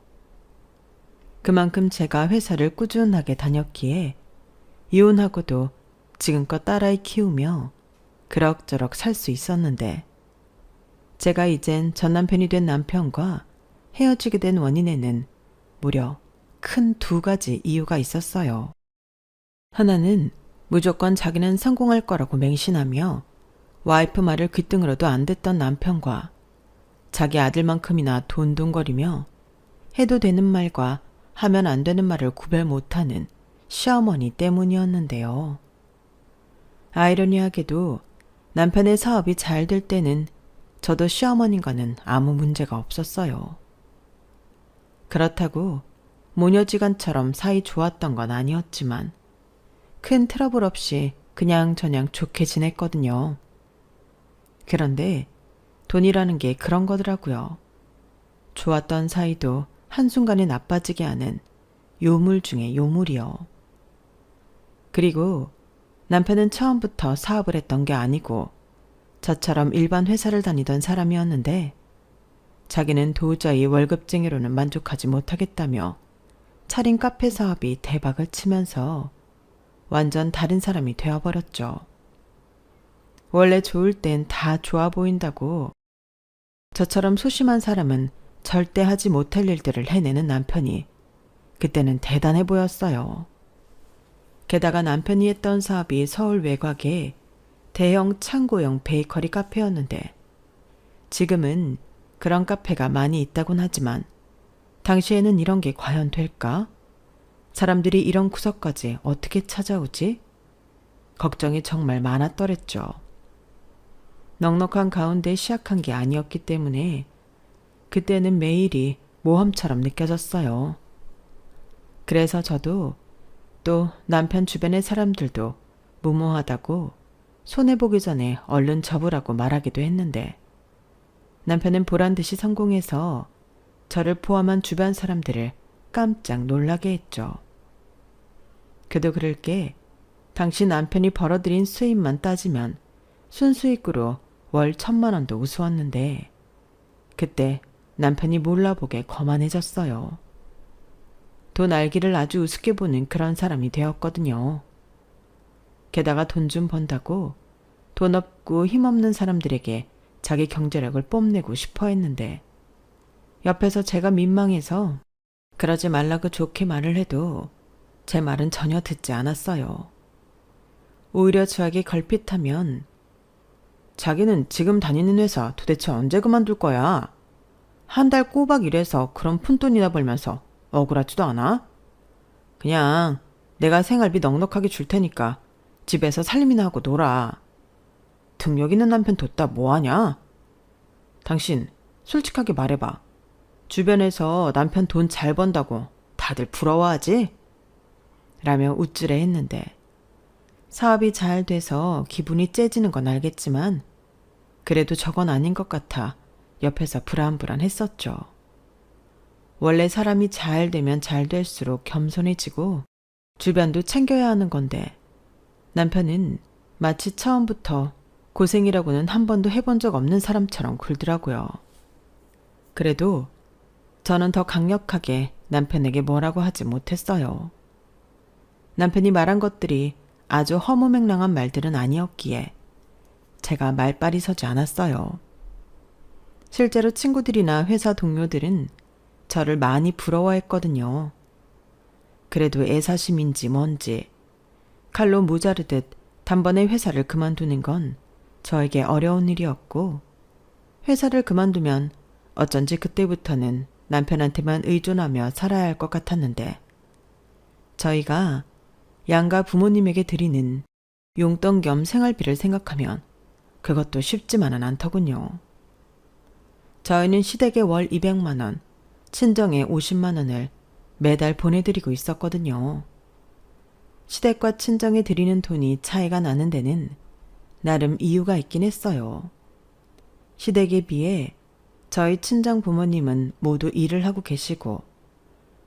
그만큼 제가 회사를 꾸준하게 다녔기에 이혼하고도 지금껏 딸아이 키우며 그럭저럭 살 수 있었는데, 제가 이젠 전 남편이 된 남편과 헤어지게 된 원인에는 무려 큰 2가지 이유가 있었어요. 하나는 무조건 자기는 성공할 거라고 맹신하며 와이프 말을 귓등으로도 안 듣던 남편과 자기 아들만큼이나 돈돈거리며 해도 되는 말과 하면 안 되는 말을 구별 못하는 시어머니 때문이었는데요. 아이러니하게도 남편의 사업이 잘 될 때는 저도 시어머니과는 아무 문제가 없었어요. 그렇다고 모녀지간처럼 사이 좋았던 건 아니었지만 큰 트러블 없이 그냥저냥 좋게 지냈거든요. 그런데 돈이라는 게 그런 거더라고요. 좋았던 사이도 한순간에 나빠지게 하는 요물 중에 요물이요. 그리고 남편은 처음부터 사업을 했던 게 아니고 저처럼 일반 회사를 다니던 사람이었는데, 자기는 도저히 월급쟁이로는 만족하지 못하겠다며 차린 카페 사업이 대박을 치면서 완전 다른 사람이 되어버렸죠. 원래 좋을 땐 다 좋아 보인다고 저처럼 소심한 사람은 절대 하지 못할 일들을 해내는 남편이 그때는 대단해 보였어요. 게다가 남편이 했던 사업이 서울 외곽에 대형 창고형 베이커리 카페였는데, 지금은 그런 카페가 많이 있다곤 하지만 당시에는 이런 게 과연 될까? 사람들이 이런 구석까지 어떻게 찾아오지? 걱정이 정말 많았더랬죠. 넉넉한 가운데 시작한 게 아니었기 때문에 그때는 매일이 모험처럼 느껴졌어요. 그래서 저도, 또 남편 주변의 사람들도 무모하다고 손해보기 전에 얼른 접으라고 말하기도 했는데, 남편은 보란듯이 성공해서 저를 포함한 주변 사람들을 깜짝 놀라게 했죠. 그도 그럴 게 당시 남편이 벌어들인 수입만 따지면 순수익으로 월 1,000만 원도 우스웠는데, 그때 남편이 몰라보게 거만해졌어요. 돈 알기를 아주 우습게 보는 그런 사람이 되었거든요. 게다가 돈 좀 번다고 돈 없고 힘없는 사람들에게 자기 경제력을 뽐내고 싶어 했는데, 옆에서 제가 민망해서 그러지 말라고 좋게 말을 해도 제 말은 전혀 듣지 않았어요. 오히려 저에게 걸핏하면 자기는 지금 다니는 회사 도대체 언제 그만둘 거야? 한 달 꼬박 일해서 그런 푼돈이나 벌면서 억울하지도 않아? 그냥 내가 생활비 넉넉하게 줄 테니까 집에서 살림이나 하고 놀아. 등력 있는 남편 뒀다 뭐하냐? 당신 솔직하게 말해봐. 주변에서 남편 돈 잘 번다고 다들 부러워하지? 라며 우쭐해 했는데 사업이 잘 돼서 기분이 째지는 건 알겠지만 그래도 저건 아닌 것 같아 옆에서 불안불안했었죠. 원래 사람이 잘 되면 잘 될수록 겸손해지고 주변도 챙겨야 하는 건데 남편은 마치 처음부터 고생이라고는 한 번도 해본 적 없는 사람처럼 굴더라고요. 그래도 저는 더 강력하게 남편에게 뭐라고 하지 못했어요. 남편이 말한 것들이 아주 허무맹랑한 말들은 아니었기에 제가 말빨이 서지 않았어요. 실제로 친구들이나 회사 동료들은 저를 많이 부러워했거든요. 그래도 애사심인지 뭔지 칼로 무자르듯 단번에 회사를 그만두는 건 저에게 어려운 일이었고 회사를 그만두면 어쩐지 그때부터는 남편한테만 의존하며 살아야 할 것 같았는데 저희가 양가 부모님에게 드리는 용돈 겸 생활비를 생각하면 그것도 쉽지만은 않더군요. 저희는 시댁에 월 200만 원, 친정에 50만 원을 매달 보내드리고 있었거든요. 시댁과 친정에 드리는 돈이 차이가 나는 데는 나름 이유가 있긴 했어요. 시댁에 비해 저희 친정 부모님은 모두 일을 하고 계시고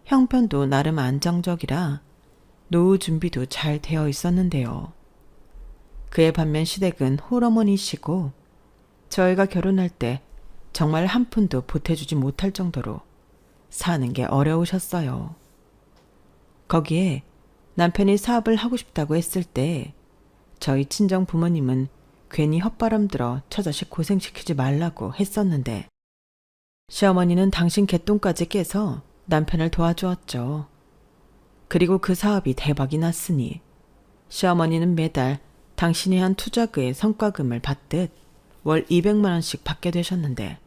형편도 나름 안정적이라 노후 준비도 잘 되어 있었는데요. 그에 반면 시댁은 홀어머니시고 저희가 결혼할 때 정말 한 푼도 보태주지 못할 정도로 사는 게 어려우셨어요. 거기에 남편이 사업을 하고 싶다고 했을 때 저희 친정 부모님은 괜히 헛바람 들어 처자식 고생시키지 말라고 했었는데 시어머니는 당신 개똥까지 깨서 남편을 도와주었죠. 그리고 그 사업이 대박이 났으니 시어머니는 매달 당신이 한 투자그의 성과금을 받듯 월 200만 원씩 받게 되셨는데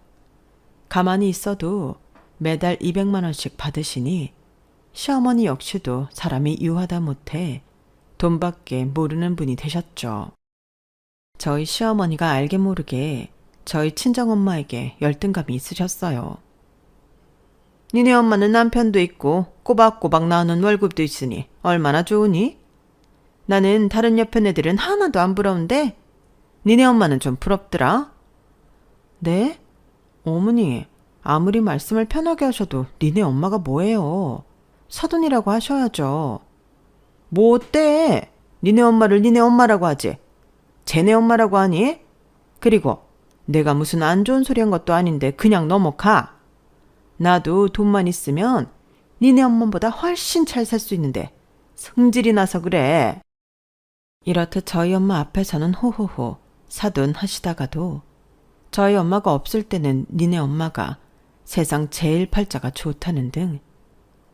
가만히 있어도 매달 200만 원씩 받으시니 시어머니 역시도 사람이 유하다 못해 돈밖에 모르는 분이 되셨죠. 저희 시어머니가 알게 모르게 저희 친정엄마에게 열등감이 있으셨어요. 니네 엄마는 남편도 있고 꼬박꼬박 나오는 월급도 있으니 얼마나 좋으니? 나는 다른 옆에 애들은 하나도 안 부러운데 니네 엄마는 좀 부럽더라. 네? 어머니, 아무리 말씀을 편하게 하셔도 니네 엄마가 뭐예요? 사돈이라고 하셔야죠. 뭐 어때? 니네 엄마를 니네 엄마라고 하지. 쟤네 엄마라고 하니? 그리고 내가 무슨 안 좋은 소리 한 것도 아닌데 그냥 넘어가. 나도 돈만 있으면 니네 엄마보다 훨씬 잘 살 수 있는데 성질이 나서 그래. 이렇듯 저희 엄마 앞에서는 호호호 사돈 하시다가도 저희 엄마가 없을 때는 니네 엄마가 세상 제일 팔자가 좋다는 등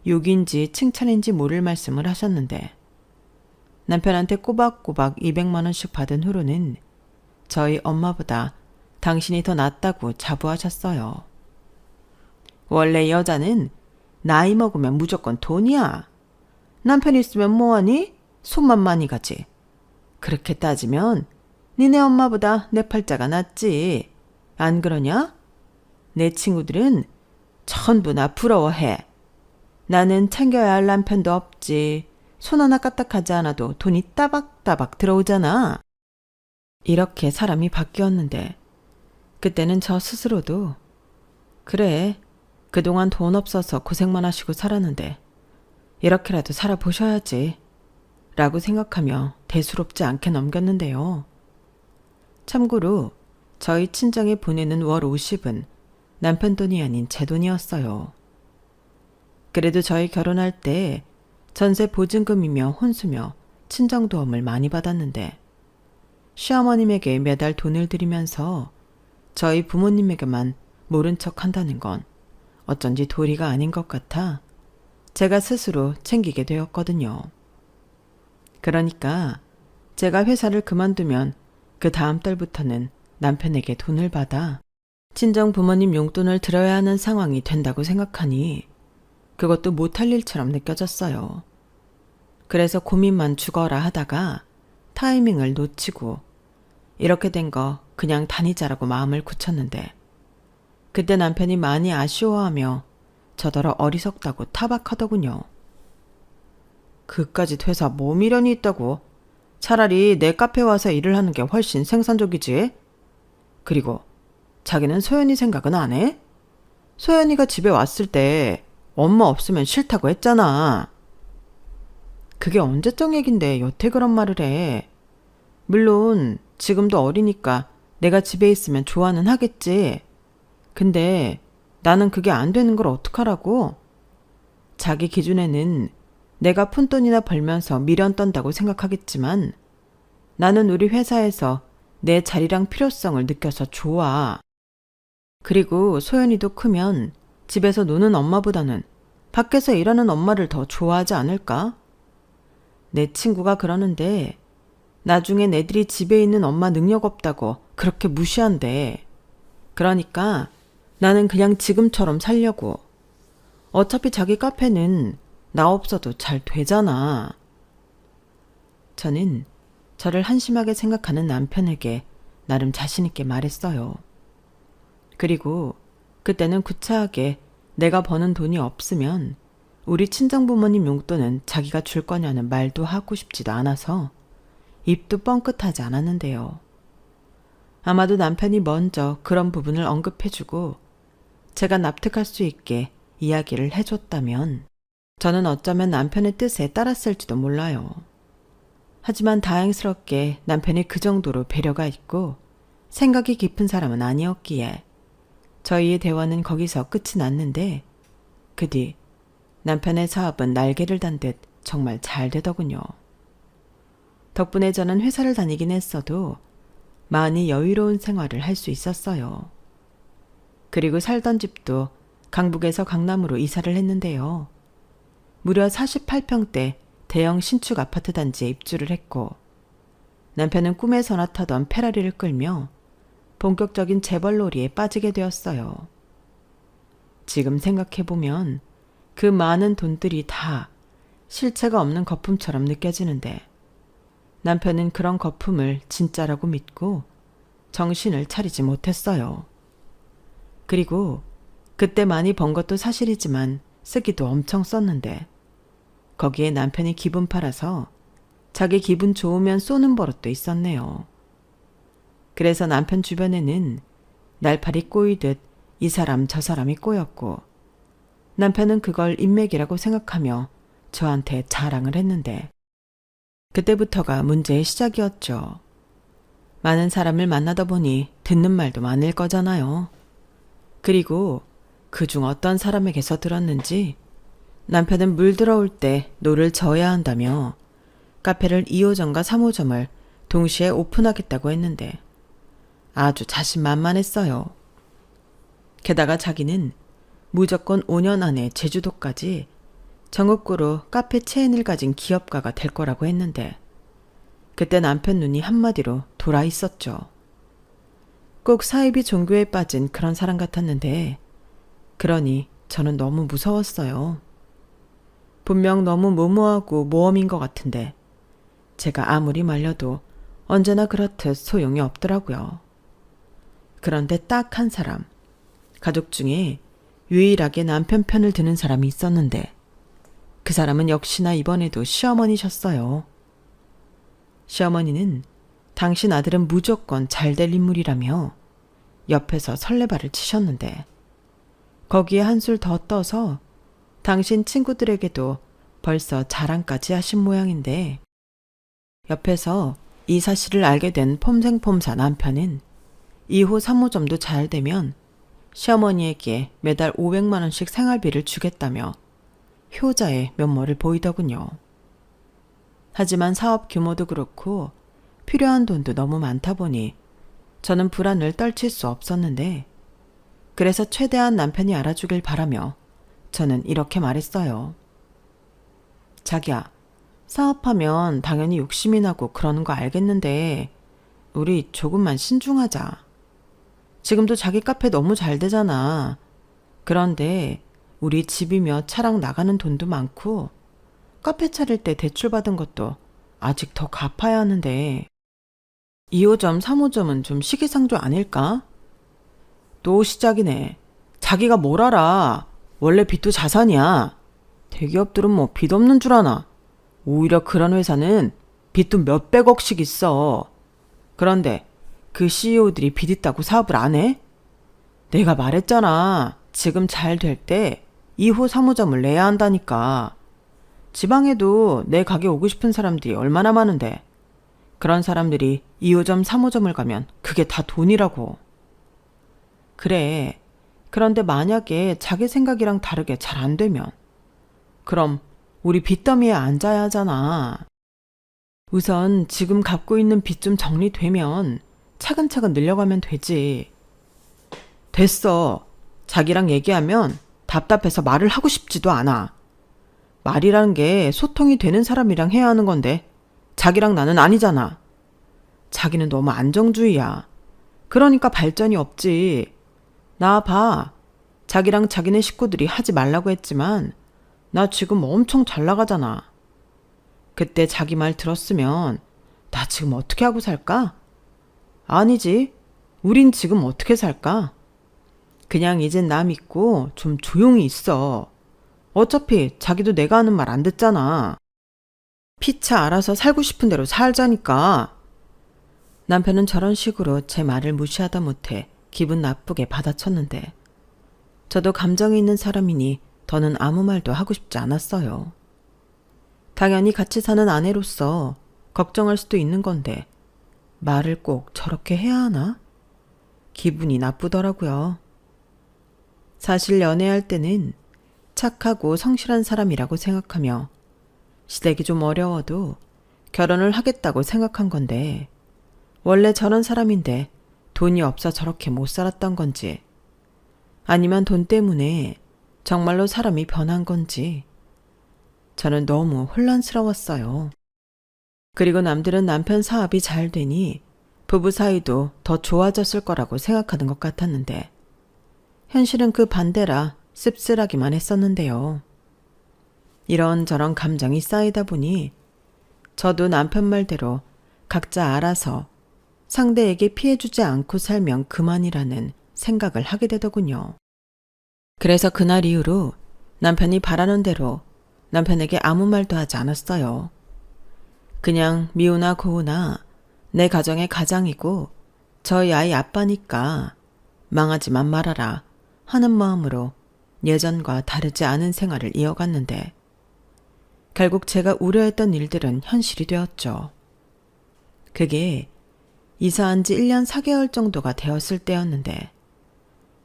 욕인지 칭찬인지 모를 말씀을 하셨는데 남편한테 꼬박꼬박 200만 원씩 받은 후로는 저희 엄마보다 당신이 더 낫다고 자부하셨어요. 원래 여자는 나이 먹으면 무조건 돈이야. 남편 있으면 뭐하니? 손만 많이 가지. 그렇게 따지면 니네 엄마보다 내 팔자가 낫지. 안 그러냐? 내 친구들은 전부 나 부러워해. 나는 챙겨야 할 남편도 없지. 손 하나 까딱하지 않아도 돈이 따박따박 들어오잖아. 이렇게 사람이 바뀌었는데 그때는 저 스스로도 그래, 그동안 돈 없어서 고생만 하시고 살았는데 이렇게라도 살아보셔야지 라고 생각하며 대수롭지 않게 넘겼는데요. 참고로 저희 친정에 보내는 월 50은 남편 돈이 아닌 제 돈이었어요. 그래도 저희 결혼할 때 전세 보증금이며 혼수며 친정 도움을 많이 받았는데 시어머님에게 매달 돈을 드리면서 저희 부모님에게만 모른 척 한다는 건 어쩐지 도리가 아닌 것 같아 제가 스스로 챙기게 되었거든요. 그러니까 제가 회사를 그만두면 그 다음 달부터는 남편에게 돈을 받아 친정 부모님 용돈을 들어야 하는 상황이 된다고 생각하니 그것도 못할 일처럼 느껴졌어요. 그래서 고민만 죽어라 하다가 타이밍을 놓치고 이렇게 된 거 그냥 다니자라고 마음을 굳혔는데 그때 남편이 많이 아쉬워하며 저더러 어리석다고 타박하더군요. 그까짓 회사 뭐 미련이 있다고? 차라리 내 카페 와서 일을 하는 게 훨씬 생산적이지. 그리고 자기는 소연이 생각은 안 해? 소연이가 집에 왔을 때 엄마 없으면 싫다고 했잖아. 그게 언제적 얘긴데 여태 그런 말을 해. 물론 지금도 어리니까 내가 집에 있으면 좋아는 하겠지. 근데 나는 그게 안 되는 걸 어떡하라고? 자기 기준에는 내가 푼돈이나 벌면서 미련 떤다고 생각하겠지만 나는 우리 회사에서 내 자리랑 필요성을 느껴서 좋아. 그리고 소연이도 크면 집에서 노는 엄마보다는 밖에서 일하는 엄마를 더 좋아하지 않을까? 내 친구가 그러는데 나중엔 애들이 집에 있는 엄마 능력 없다고 그렇게 무시한대. 그러니까 나는 그냥 지금처럼 살려고. 어차피 자기 카페는 나 없어도 잘 되잖아. 저는 저를 한심하게 생각하는 남편에게 나름 자신있게 말했어요. 그리고 그때는 구차하게 내가 버는 돈이 없으면 우리 친정부모님 용돈은 자기가 줄 거냐는 말도 하고 싶지도 않아서 입도 뻥끗하지 않았는데요. 아마도 남편이 먼저 그런 부분을 언급해주고 제가 납득할 수 있게 이야기를 해줬다면 저는 어쩌면 남편의 뜻에 따랐을지도 몰라요. 하지만 다행스럽게 남편이 그 정도로 배려가 있고 생각이 깊은 사람은 아니었기에 저희의 대화는 거기서 끝이 났는데 그 뒤 남편의 사업은 날개를 단 듯 정말 잘 되더군요. 덕분에 저는 회사를 다니긴 했어도 많이 여유로운 생활을 할 수 있었어요. 그리고 살던 집도 강북에서 강남으로 이사를 했는데요. 무려 48평대 대형 신축 아파트 단지에 입주를 했고 남편은 꿈에서나 타던 페라리를 끌며 본격적인 재벌놀이에 빠지게 되었어요. 지금 생각해보면 그 많은 돈들이 다 실체가 없는 거품처럼 느껴지는데 남편은 그런 거품을 진짜라고 믿고 정신을 차리지 못했어요. 그리고 그때 많이 번 것도 사실이지만 쓰기도 엄청 썼는데 거기에 남편이 기분 팔아서 자기 기분 좋으면 쏘는 버릇도 있었네요. 그래서 남편 주변에는 날파리 꼬이듯 이 사람 저 사람이 꼬였고 남편은 그걸 인맥이라고 생각하며 저한테 자랑을 했는데 그때부터가 문제의 시작이었죠. 많은 사람을 만나다 보니 듣는 말도 많을 거잖아요. 그리고 그중 어떤 사람에게서 들었는지 남편은 물 들어올 때 노를 저어야 한다며 카페를 2호점과 3호점을 동시에 오픈하겠다고 했는데 아주 자신만만했어요. 게다가 자기는 무조건 5년 안에 제주도까지 전국구로 카페 체인을 가진 기업가가 될 거라고 했는데 그때 남편 눈이 한마디로 돌아 있었죠. 꼭 사이비 종교에 빠진 그런 사람 같았는데 그러니 저는 너무 무서웠어요. 분명 너무 무모하고 모험인 것 같은데 제가 아무리 말려도 언제나 그렇듯 소용이 없더라고요. 그런데 딱 한 사람, 가족 중에 유일하게 남편 편을 드는 사람이 있었는데 그 사람은 역시나 이번에도 시어머니셨어요. 시어머니는 당신 아들은 무조건 잘 될 인물이라며 옆에서 설레발을 치셨는데 거기에 한술 더 떠서 당신 친구들에게도 벌써 자랑까지 하신 모양인데 옆에서 이 사실을 알게 된 폼생폼사 남편은 2호 3호점도 잘 되면 시어머니에게 매달 500만 원씩 생활비를 주겠다며 효자의 면모를 보이더군요. 하지만 사업 규모도 그렇고 필요한 돈도 너무 많다 보니 저는 불안을 떨칠 수 없었는데 그래서 최대한 남편이 알아주길 바라며 저는 이렇게 말했어요. 자기야, 사업하면 당연히 욕심이 나고 그러는 거 알겠는데 우리 조금만 신중하자. 지금도 자기 카페 너무 잘 되잖아. 그런데 우리 집이며 차랑 나가는 돈도 많고 카페 차릴 때 대출 받은 것도 아직 더 갚아야 하는데 2호점, 3호점은 좀 시기상조 아닐까? 또 시작이네. 자기가 뭘 알아. 원래 빚도 자산이야. 대기업들은 뭐 빚 없는 줄 아나. 오히려 그런 회사는 빚도 몇백억씩 있어. 그런데 그 CEO들이 빚 있다고 사업을 안 해? 내가 말했잖아. 지금 잘 될 때 2호, 3호점을 내야 한다니까. 지방에도 내 가게 오고 싶은 사람들이 얼마나 많은데. 그런 사람들이 2호점, 3호점을 가면 그게 다 돈이라고. 그래. 그런데 만약에 자기 생각이랑 다르게 잘 안 되면 그럼 우리 빚더미에 앉아야 하잖아. 우선 지금 갖고 있는 빚 좀 정리되면 차근차근 늘려가면 되지. 됐어. 자기랑 얘기하면 답답해서 말을 하고 싶지도 않아. 말이라는 게 소통이 되는 사람이랑 해야 하는 건데 자기랑 나는 아니잖아. 자기는 너무 안정주의야. 그러니까 발전이 없지. 나 봐. 자기랑 자기네 식구들이 하지 말라고 했지만 나 지금 엄청 잘 나가잖아. 그때 자기 말 들었으면 나 지금 어떻게 하고 살까? 아니지. 우린 지금 어떻게 살까? 그냥 이젠 나 믿고 좀 조용히 있어. 어차피 자기도 내가 하는 말 안 듣잖아. 피차 알아서 살고 싶은 대로 살자니까. 남편은 저런 식으로 제 말을 무시하다 못해 기분 나쁘게 받아쳤는데 저도 감정이 있는 사람이니 더는 아무 말도 하고 싶지 않았어요. 당연히 같이 사는 아내로서 걱정할 수도 있는 건데 말을 꼭 저렇게 해야 하나? 기분이 나쁘더라고요. 사실 연애할 때는 착하고 성실한 사람이라고 생각하며 시댁이 좀 어려워도 결혼을 하겠다고 생각한 건데 원래 저런 사람인데 돈이 없어 저렇게 못 살았던 건지 아니면 돈 때문에 정말로 사람이 변한 건지 저는 너무 혼란스러웠어요. 그리고 남들은 남편 사업이 잘 되니 부부 사이도 더 좋아졌을 거라고 생각하는 것 같았는데 현실은 그 반대라 씁쓸하기만 했었는데요. 이런저런 감정이 쌓이다 보니 저도 남편 말대로 각자 알아서 상대에게 피해주지 않고 살면 그만이라는 생각을 하게 되더군요. 그래서 그날 이후로 남편이 바라는 대로 남편에게 아무 말도 하지 않았어요. 그냥 미우나 고우나 내 가정의 가장이고 저희 아이 아빠니까 망하지만 말아라 하는 마음으로 예전과 다르지 않은 생활을 이어갔는데 결국 제가 우려했던 일들은 현실이 되었죠. 그게 이사한 지 1년 4개월 정도가 되었을 때였는데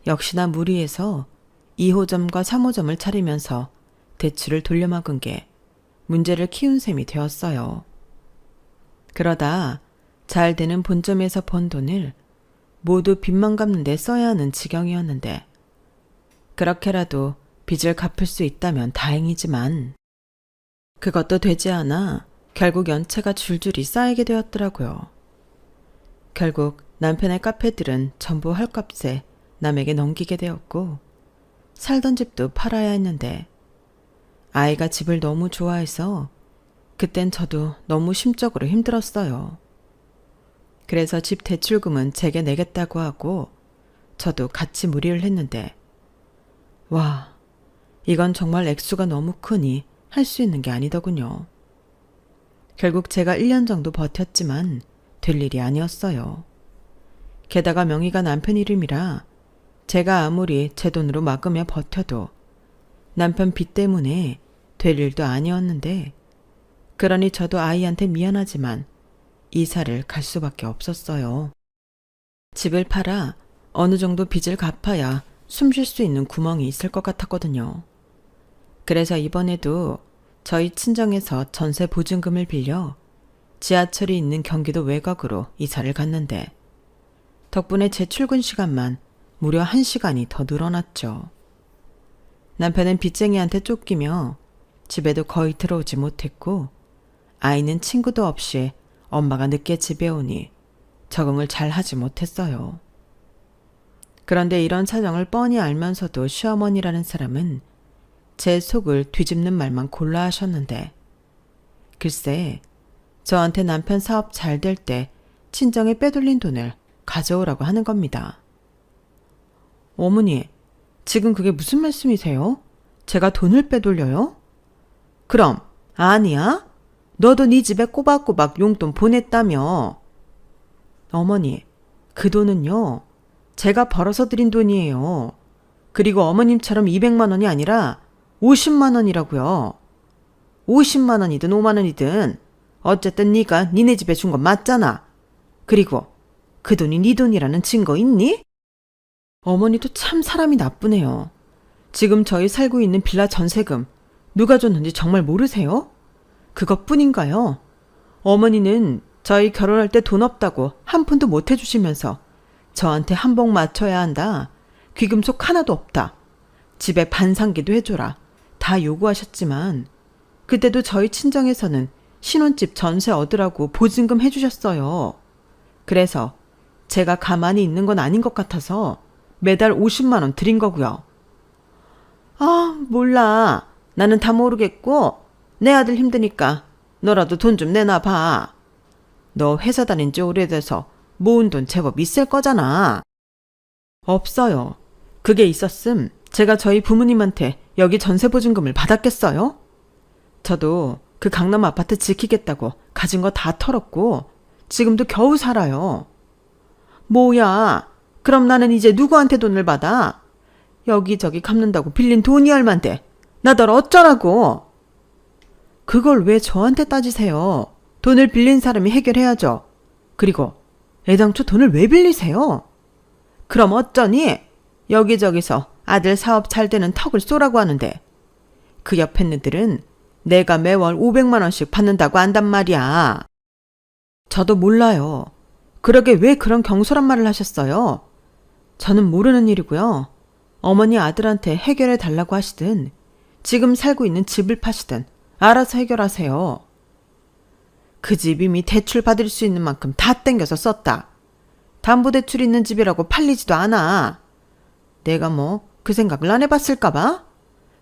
역시나 무리해서 2호점과 3호점을 차리면서 대출을 돌려막은 게 문제를 키운 셈이 되었어요. 그러다 잘 되는 본점에서 번 돈을 모두 빚만 갚는 데 써야 하는 지경이었는데 그렇게라도 빚을 갚을 수 있다면 다행이지만 그것도 되지 않아 결국 연체가 줄줄이 쌓이게 되었더라고요. 결국 남편의 카페들은 전부 헐값에 남에게 넘기게 되었고 살던 집도 팔아야 했는데 아이가 집을 너무 좋아해서 그땐 저도 너무 심적으로 힘들었어요. 그래서 집 대출금은 제게 내겠다고 하고 저도 같이 무리를 했는데 와, 이건 정말 액수가 너무 크니 할 수 있는 게 아니더군요. 결국 제가 1년 정도 버텼지만 될 일이 아니었어요. 게다가 명의가 남편 이름이라 제가 아무리 제 돈으로 막으며 버텨도 남편 빚 때문에 될 일도 아니었는데 그러니 저도 아이한테 미안하지만 이사를 갈 수밖에 없었어요. 집을 팔아 어느 정도 빚을 갚아야 숨 쉴 수 있는 구멍이 있을 것 같았거든요. 그래서 이번에도 저희 친정에서 전세 보증금을 빌려 지하철이 있는 경기도 외곽으로 이사를 갔는데 덕분에 제 출근 시간만 무려 1시간이 더 늘어났죠. 남편은 빚쟁이한테 쫓기며 집에도 거의 들어오지 못했고 아이는 친구도 없이 엄마가 늦게 집에 오니 적응을 잘 하지 못했어요. 그런데 이런 사정을 뻔히 알면서도 시어머니라는 사람은 제 속을 뒤집는 말만 골라 하셨는데 글쎄 저한테 남편 사업 잘 될 때 친정에 빼돌린 돈을 가져오라고 하는 겁니다. 어머니, 지금 그게 무슨 말씀이세요? 제가 돈을 빼돌려요? 그럼 아니야? 너도 네 집에 꼬박꼬박 용돈 보냈다며. 어머니, 그 돈은요, 제가 벌어서 드린 돈이에요. 그리고 어머님처럼 200만 원이 아니라 50만 원이라고요. 50만 원이든 5만 원이든 어쨌든 네가 니네 집에 준 건 맞잖아. 그리고 그 돈이 네 돈이라는 증거 있니? 어머니도 참 사람이 나쁘네요. 지금 저희 살고 있는 빌라 전세금 누가 줬는지 정말 모르세요? 그것뿐인가요? 어머니는 저희 결혼할 때 돈 없다고 한 푼도 못 해주시면서 저한테 한복 맞춰야 한다. 귀금속 하나도 없다. 집에 반상기도 해줘라. 다 요구하셨지만 그때도 저희 친정에서는 신혼집 전세 얻으라고 보증금 해주셨어요. 그래서 제가 가만히 있는 건 아닌 것 같아서 매달 50만 원 드린 거고요. 아, 몰라. 나는 다 모르겠고 내 아들 힘드니까 너라도 돈 좀 내놔봐. 너 회사 다닌 지 오래돼서 모은 돈 제법 있을 거잖아. 없어요. 그게 있었음 제가 저희 부모님한테 여기 전세보증금을 받았겠어요? 저도 그 강남 아파트 지키겠다고 가진 거 다 털었고 지금도 겨우 살아요. 뭐야, 그럼 나는 이제 누구한테 돈을 받아? 여기저기 갚는다고 빌린 돈이 얼만데 나더러 어쩌라고? 그걸 왜 저한테 따지세요? 돈을 빌린 사람이 해결해야죠. 그리고 애당초 돈을 왜 빌리세요? 그럼 어쩌니? 여기저기서 아들 사업 잘 되는 턱을 쏘라고 하는데 그 옆에 애들은 내가 매월 500만 원씩 받는다고 한단 말이야. 저도 몰라요. 그러게 왜 그런 경솔한 말을 하셨어요? 저는 모르는 일이고요. 어머니 아들한테 해결해 달라고 하시든 지금 살고 있는 집을 파시든 알아서 해결하세요. 그 집 이미 대출 받을 수 있는 만큼 다 땡겨서 썼다. 담보대출 있는 집이라고 팔리지도 않아. 내가 뭐 그 생각을 안 해봤을까봐?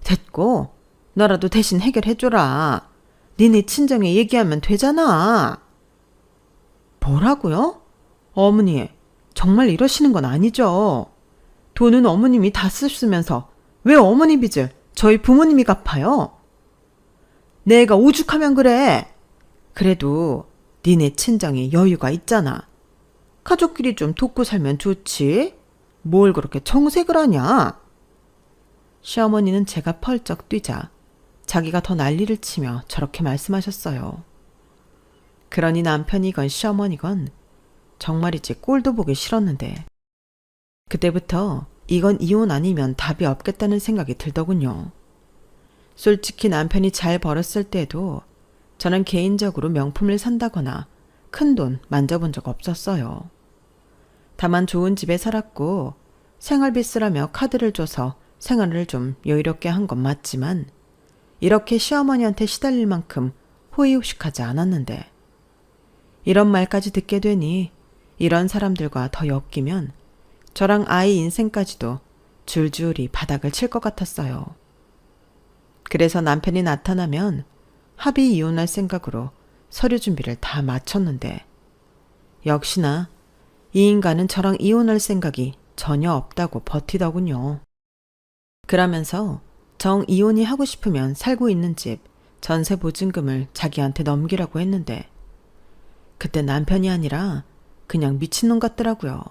됐고 너라도 대신 해결해줘라. 니네 친정에 얘기하면 되잖아. 뭐라고요? 어머니, 정말 이러시는 건 아니죠. 돈은 어머님이 다 쓰시면서 왜 어머니 빚을 저희 부모님이 갚아요? 내가 오죽하면 그래. 그래도 니네 친정에 여유가 있잖아. 가족끼리 좀 돕고 살면 좋지. 뭘 그렇게 청색을 하냐? 시어머니는 제가 펄쩍 뛰자 자기가 더 난리를 치며 저렇게 말씀하셨어요. 그러니 남편이건 시어머니건 정말이지 꼴도 보기 싫었는데 그때부터 이건 이혼 아니면 답이 없겠다는 생각이 들더군요. 솔직히 남편이 잘 벌었을 때도 저는 개인적으로 명품을 산다거나 큰돈 만져본 적 없었어요. 다만 좋은 집에 살았고 생활비 쓰라며 카드를 줘서 생활을 좀 여유롭게 한 건 맞지만 이렇게 시어머니한테 시달릴 만큼 호의호식하지 않았는데 이런 말까지 듣게 되니 이런 사람들과 더 엮이면 저랑 아이 인생까지도 줄줄이 바닥을 칠 것 같았어요. 그래서 남편이 나타나면 합의 이혼할 생각으로 서류 준비를 다 마쳤는데 역시나 이 인간은 저랑 이혼할 생각이 전혀 없다고 버티더군요. 그러면서 정 이혼이 하고 싶으면 살고 있는 집 전세 보증금을 자기한테 넘기라고 했는데 그때 남편이 아니라 그냥 미친놈 같더라고요.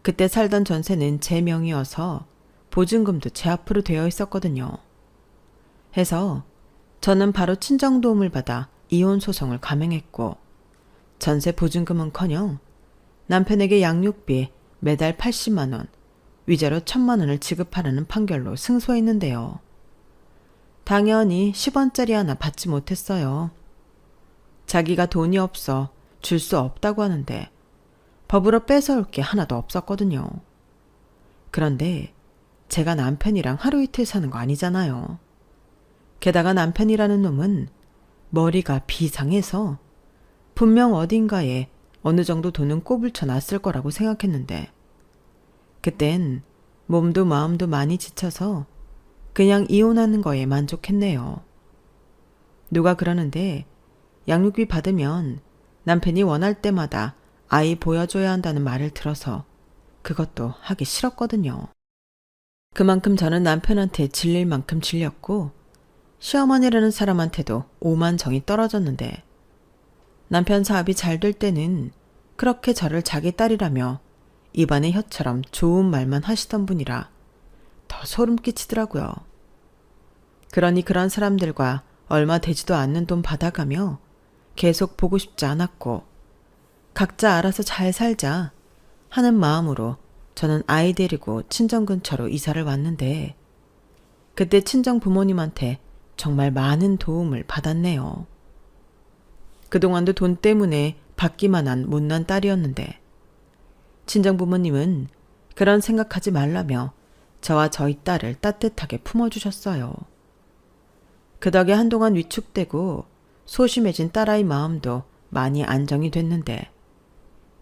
그때 살던 전세는 제 명의여서 보증금도 제 앞으로 되어 있었거든요. 해서 저는 바로 친정 도움을 받아 이혼 소송을 감행했고 전세 보증금은커녕 남편에게 양육비 매달 80만 원, 위자료 1,000만 원을 지급하라는 판결로 승소했는데요. 당연히 10원짜리 하나 받지 못했어요. 자기가 돈이 없어 줄 수 없다고 하는데 법으로 뺏어올 게 하나도 없었거든요. 그런데 제가 남편이랑 하루 이틀 사는 거 아니잖아요. 게다가 남편이라는 놈은 머리가 비상해서 분명 어딘가에 어느 정도 돈은 꼬불쳐 놨을 거라고 생각했는데 그땐 몸도 마음도 많이 지쳐서 그냥 이혼하는 거에 만족했네요. 누가 그러는데 양육비 받으면 남편이 원할 때마다 아이 보여줘야 한다는 말을 들어서 그것도 하기 싫었거든요. 그만큼 저는 남편한테 질릴 만큼 질렸고 시어머니라는 사람한테도 오만정이 떨어졌는데 남편 사업이 잘 될 때는 그렇게 저를 자기 딸이라며 입안의 혀처럼 좋은 말만 하시던 분이라 더 소름 끼치더라고요. 그러니 그런 사람들과 얼마 되지도 않는 돈 받아가며 계속 보고 싶지 않았고 각자 알아서 잘 살자 하는 마음으로 저는 아이 데리고 친정 근처로 이사를 왔는데 그때 친정 부모님한테 정말 많은 도움을 받았네요. 그동안도 돈 때문에 받기만 한 못난 딸이었는데 친정 부모님은 그런 생각하지 말라며 저와 저희 딸을 따뜻하게 품어주셨어요. 그 덕에 한동안 위축되고 소심해진 딸아이 마음도 많이 안정이 됐는데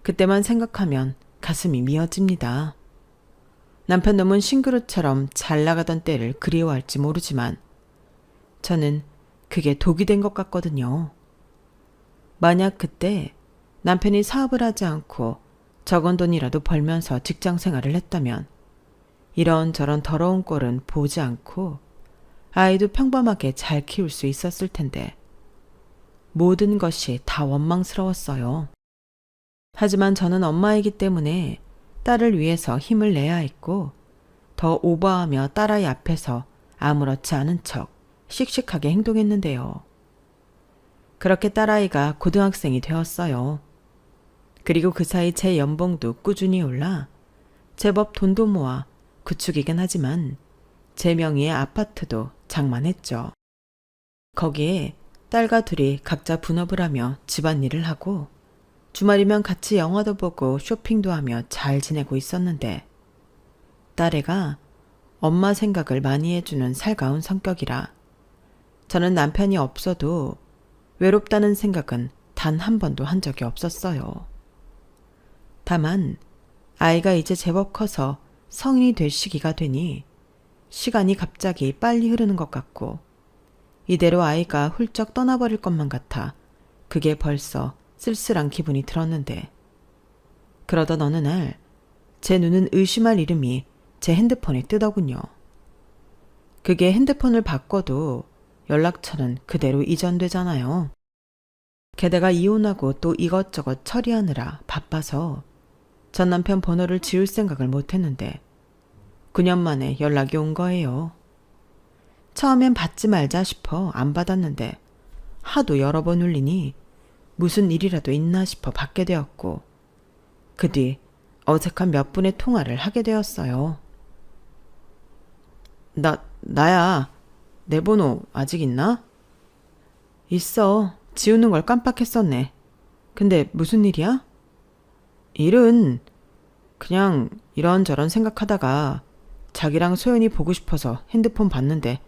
그때만 생각하면 가슴이 미어집니다. 남편 놈은 싱그루처럼 잘 나가던 때를 그리워할지 모르지만 저는 그게 독이 된 것 같거든요. 만약 그때 남편이 사업을 하지 않고 적은 돈이라도 벌면서 직장 생활을 했다면 이런저런 더러운 꼴은 보지 않고 아이도 평범하게 잘 키울 수 있었을 텐데 모든 것이 다 원망스러웠어요. 하지만 저는 엄마이기 때문에 딸을 위해서 힘을 내야 했고 더 오버하며 딸아이 앞에서 아무렇지 않은 척 씩씩하게 행동했는데요. 그렇게 딸아이가 고등학생이 되었어요. 그리고 그 사이 제 연봉도 꾸준히 올라 제법 돈도 모아 구축이긴 하지만 제 명의의 아파트도 장만했죠. 거기에 딸과 둘이 각자 분업을 하며 집안일을 하고 주말이면 같이 영화도 보고 쇼핑도 하며 잘 지내고 있었는데 딸애가 엄마 생각을 많이 해주는 살가운 성격이라 저는 남편이 없어도 외롭다는 생각은 단 한 번도 한 적이 없었어요. 다만 아이가 이제 제법 커서 성인이 될 시기가 되니 시간이 갑자기 빨리 흐르는 것 같고 이대로 아이가 훌쩍 떠나버릴 것만 같아 그게 벌써 쓸쓸한 기분이 들었는데 그러던 어느 날 제 눈은 의심할 이름이 제 핸드폰에 뜨더군요. 그게 핸드폰을 바꿔도 연락처는 그대로 이전되잖아요. 게다가 이혼하고 또 이것저것 처리하느라 바빠서 전 남편 번호를 지울 생각을 못했는데 9년 만에 연락이 온 거예요. 처음엔 받지 말자 싶어 안 받았는데 하도 여러 번 울리니 무슨 일이라도 있나 싶어 받게 되었고 그 뒤 어색한 몇 분의 통화를 하게 되었어요. 나야. 내 번호 아직 있나? 있어. 지우는 걸 깜빡했었네. 근데 무슨 일이야? 일은 그냥 이런저런 생각하다가 자기랑 소연이 보고 싶어서 핸드폰 봤는데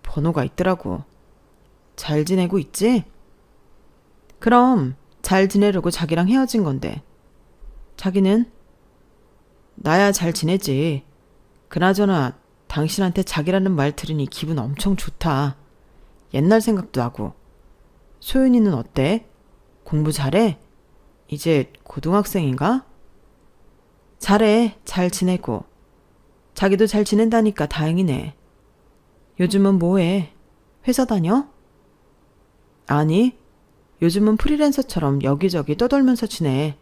번호가 있더라고. 잘 지내고 있지? 그럼 잘 지내려고 자기랑 헤어진 건데. 자기는? 나야 잘 지내지. 그나저나 당신한테 자기라는 말 들으니 기분 엄청 좋다. 옛날 생각도 나고. 소윤이는 어때? 공부 잘해? 이제 고등학생인가? 잘해. 잘 지내고. 자기도 잘 지낸다니까 다행이네. 요즘은 뭐해? 회사 다녀? 아니, 요즘은 프리랜서처럼 여기저기 떠돌면서 지내.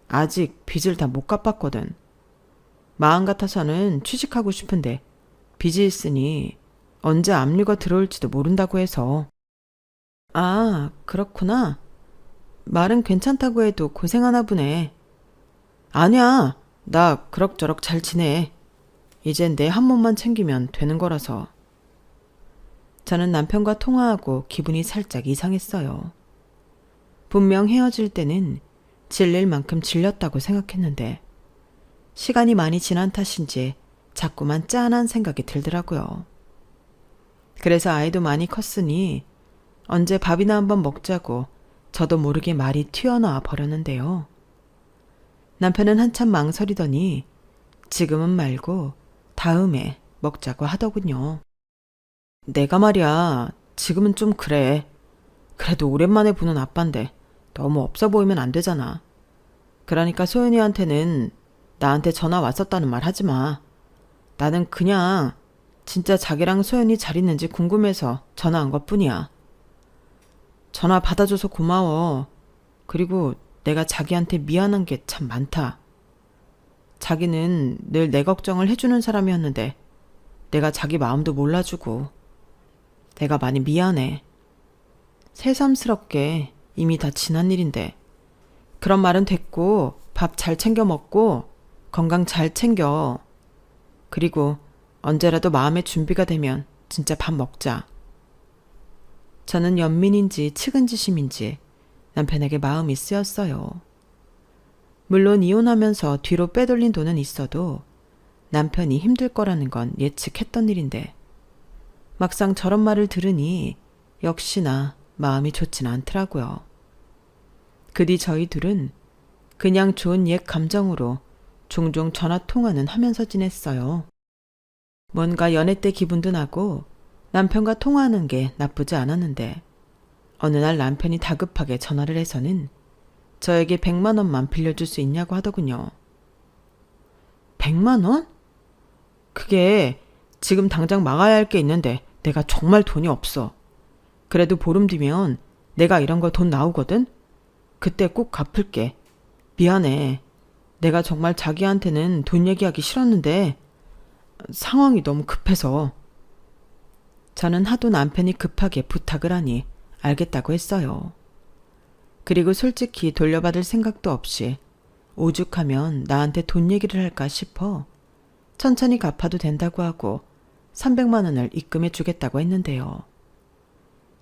아직 빚을 다 못 갚았거든. 마음 같아서는 취직하고 싶은데 빚이 있으니 언제 압류가 들어올지도 모른다고 해서. 아, 그렇구나. 말은 괜찮다고 해도 고생하나 보네. 아니야, 나 그럭저럭 잘 지내. 이젠 내 한 몸만 챙기면 되는 거라서. 저는 남편과 통화하고 기분이 살짝 이상했어요. 분명 헤어질 때는 질릴 만큼 질렸다고 생각했는데 시간이 많이 지난 탓인지 자꾸만 짠한 생각이 들더라고요. 그래서 아이도 많이 컸으니 언제 밥이나 한번 먹자고 저도 모르게 말이 튀어나와 버렸는데요. 남편은 한참 망설이더니 지금은 말고 다음에 먹자고 하더군요. 내가 말이야, 지금은 좀 그래. 그래도 오랜만에 보는 아빠인데 너무 없어 보이면 안 되잖아. 그러니까 소연이한테는 나한테 전화 왔었다는 말 하지 마. 나는 그냥 진짜 자기랑 소연이 잘 있는지 궁금해서 전화한 것뿐이야. 전화 받아줘서 고마워. 그리고 내가 자기한테 미안한 게 참 많다. 자기는 늘 내 걱정을 해주는 사람이었는데 내가 자기 마음도 몰라주고 내가 많이 미안해. 새삼스럽게 이미 다 지난 일인데 그런 말은 됐고 밥 잘 챙겨 먹고 건강 잘 챙겨. 그리고 언제라도 마음의 준비가 되면 진짜 밥 먹자. 저는 연민인지 측은지심인지 남편에게 마음이 쓰였어요. 물론 이혼하면서 뒤로 빼돌린 돈은 있어도 남편이 힘들 거라는 건 예측했던 일인데 막상 저런 말을 들으니 역시나 마음이 좋진 않더라고요. 그 뒤 저희 둘은 그냥 좋은 옛 감정으로 종종 전화 통화는 하면서 지냈어요. 뭔가 연애 때 기분도 나고 남편과 통화하는 게 나쁘지 않았는데 어느 날 남편이 다급하게 전화를 해서는 저에게 100만 원만 빌려줄 수 있냐고 하더군요. 100만 원? 그게 지금 당장 막아야 할 게 있는데 내가 정말 돈이 없어. 그래도 보름 뒤면 내가 이런 거 돈 나오거든? 그때 꼭 갚을게. 미안해. 내가 정말 자기한테는 돈 얘기하기 싫었는데 상황이 너무 급해서. 저는 하도 남편이 급하게 부탁을 하니 알겠다고 했어요. 그리고 솔직히 돌려받을 생각도 없이 오죽하면 나한테 돈 얘기를 할까 싶어 천천히 갚아도 된다고 하고 300만 원을 입금해 주겠다고 했는데요.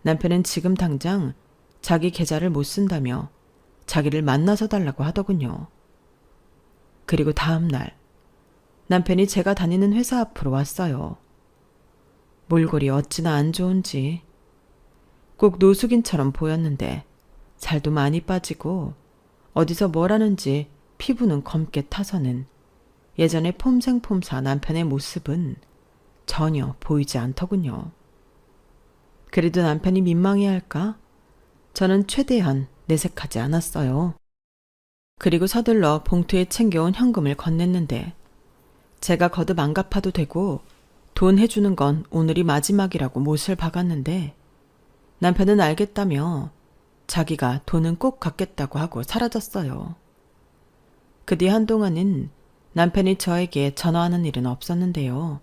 남편은 지금 당장 자기 계좌를 못 쓴다며 자기를 만나서 달라고 하더군요. 그리고 다음 날 남편이 제가 다니는 회사 앞으로 왔어요. 몰골이 어찌나 안 좋은지 꼭 노숙인처럼 보였는데 살도 많이 빠지고 어디서 뭘 하는지 피부는 검게 타서는 예전에 폼생폼사 남편의 모습은 전혀 보이지 않더군요. 그래도 남편이 민망해할까? 저는 최대한 내색하지 않았어요. 그리고 서둘러 봉투에 챙겨온 현금을 건넸는데 제가 거듭 안 갚아도 되고 돈 해주는 건 오늘이 마지막이라고 못을 박았는데 남편은 알겠다며 자기가 돈은 꼭 갚겠다고 하고 사라졌어요. 그 뒤 한동안은 남편이 저에게 전화하는 일은 없었는데요.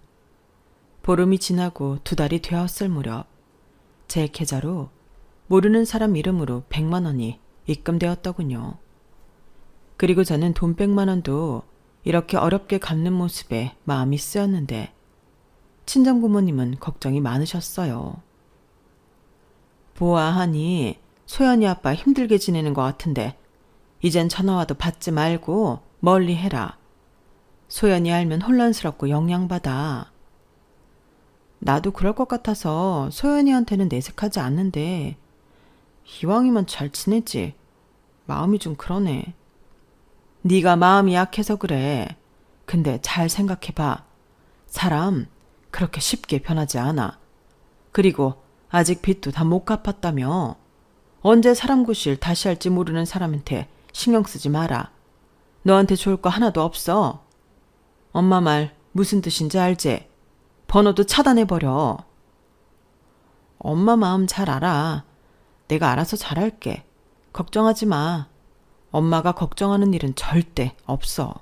보름이 지나고 2달이 되었을 무렵 제 계좌로 모르는 사람 이름으로 100만 원이 입금되었더군요. 그리고 저는 돈 100만 원도 이렇게 어렵게 갚는 모습에 마음이 쓰였는데 친정부모님은 걱정이 많으셨어요. 보아하니 소연이 아빠 힘들게 지내는 것 같은데 이젠 전화와도 받지 말고 멀리 해라. 소연이 알면 혼란스럽고 영향받아. 나도 그럴 것 같아서 소연이한테는 내색하지 않는데 이왕이면 잘 지내지. 마음이 좀 그러네. 네가 마음이 약해서 그래. 근데 잘 생각해봐. 사람 그렇게 쉽게 변하지 않아. 그리고 아직 빚도 다 못 갚았다며. 언제 사람 구실 다시 할지 모르는 사람한테 신경 쓰지 마라. 너한테 좋을 거 하나도 없어. 엄마 말 무슨 뜻인지 알지? 번호도 차단해버려. 엄마 마음 잘 알아. 내가 알아서 잘할게. 걱정하지 마. 엄마가 걱정하는 일은 절대 없어.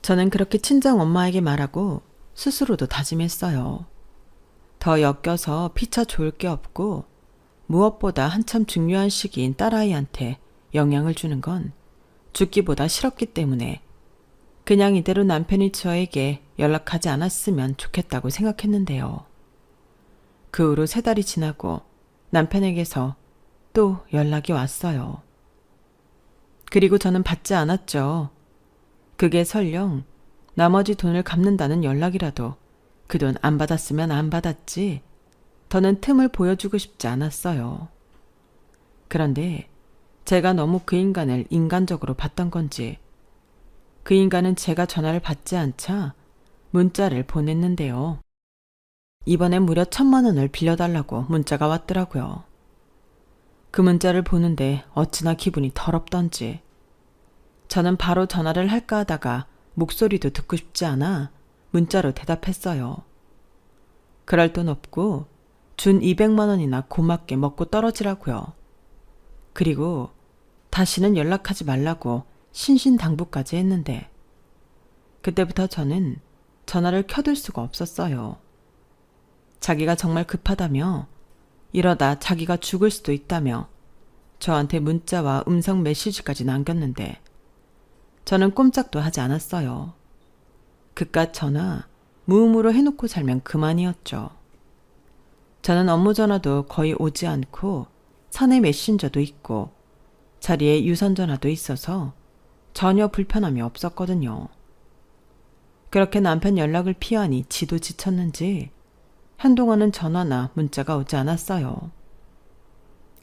저는 그렇게 친정 엄마에게 말하고 스스로도 다짐했어요. 더 엮여서 피차 좋을 게 없고 무엇보다 한참 중요한 시기인 딸아이한테 영향을 주는 건 죽기보다 싫었기 때문에 그냥 이대로 남편이 저에게 연락하지 않았으면 좋겠다고 생각했는데요. 그 후로 3달이 지나고 남편에게서 또 연락이 왔어요. 그리고 저는 받지 않았죠. 그게 설령 나머지 돈을 갚는다는 연락이라도 그 돈 안 받았으면 안 받았지 더는 틈을 보여주고 싶지 않았어요. 그런데 제가 너무 그 인간을 인간적으로 봤던 건지 그 인간은 제가 전화를 받지 않자 문자를 보냈는데요. 이번엔 무려 1,000만 원을 빌려달라고 문자가 왔더라고요. 그 문자를 보는데 어찌나 기분이 더럽던지 저는 바로 전화를 할까 하다가 목소리도 듣고 싶지 않아 문자로 대답했어요. 그럴 돈 없고 준 200만 원이나 고맙게 먹고 떨어지라고요. 그리고 다시는 연락하지 말라고 신신당부까지 했는데 그때부터 저는 전화를 켜둘 수가 없었어요. 자기가 정말 급하다며 이러다 자기가 죽을 수도 있다며 저한테 문자와 음성 메시지까지 남겼는데 저는 꼼짝도 하지 않았어요. 그깟 전화 무음으로 해놓고 살면 그만이었죠. 저는 업무 전화도 거의 오지 않고 사내 메신저도 있고 자리에 유선 전화도 있어서 전혀 불편함이 없었거든요. 그렇게 남편 연락을 피하니 지도 지쳤는지 한동안은 전화나 문자가 오지 않았어요.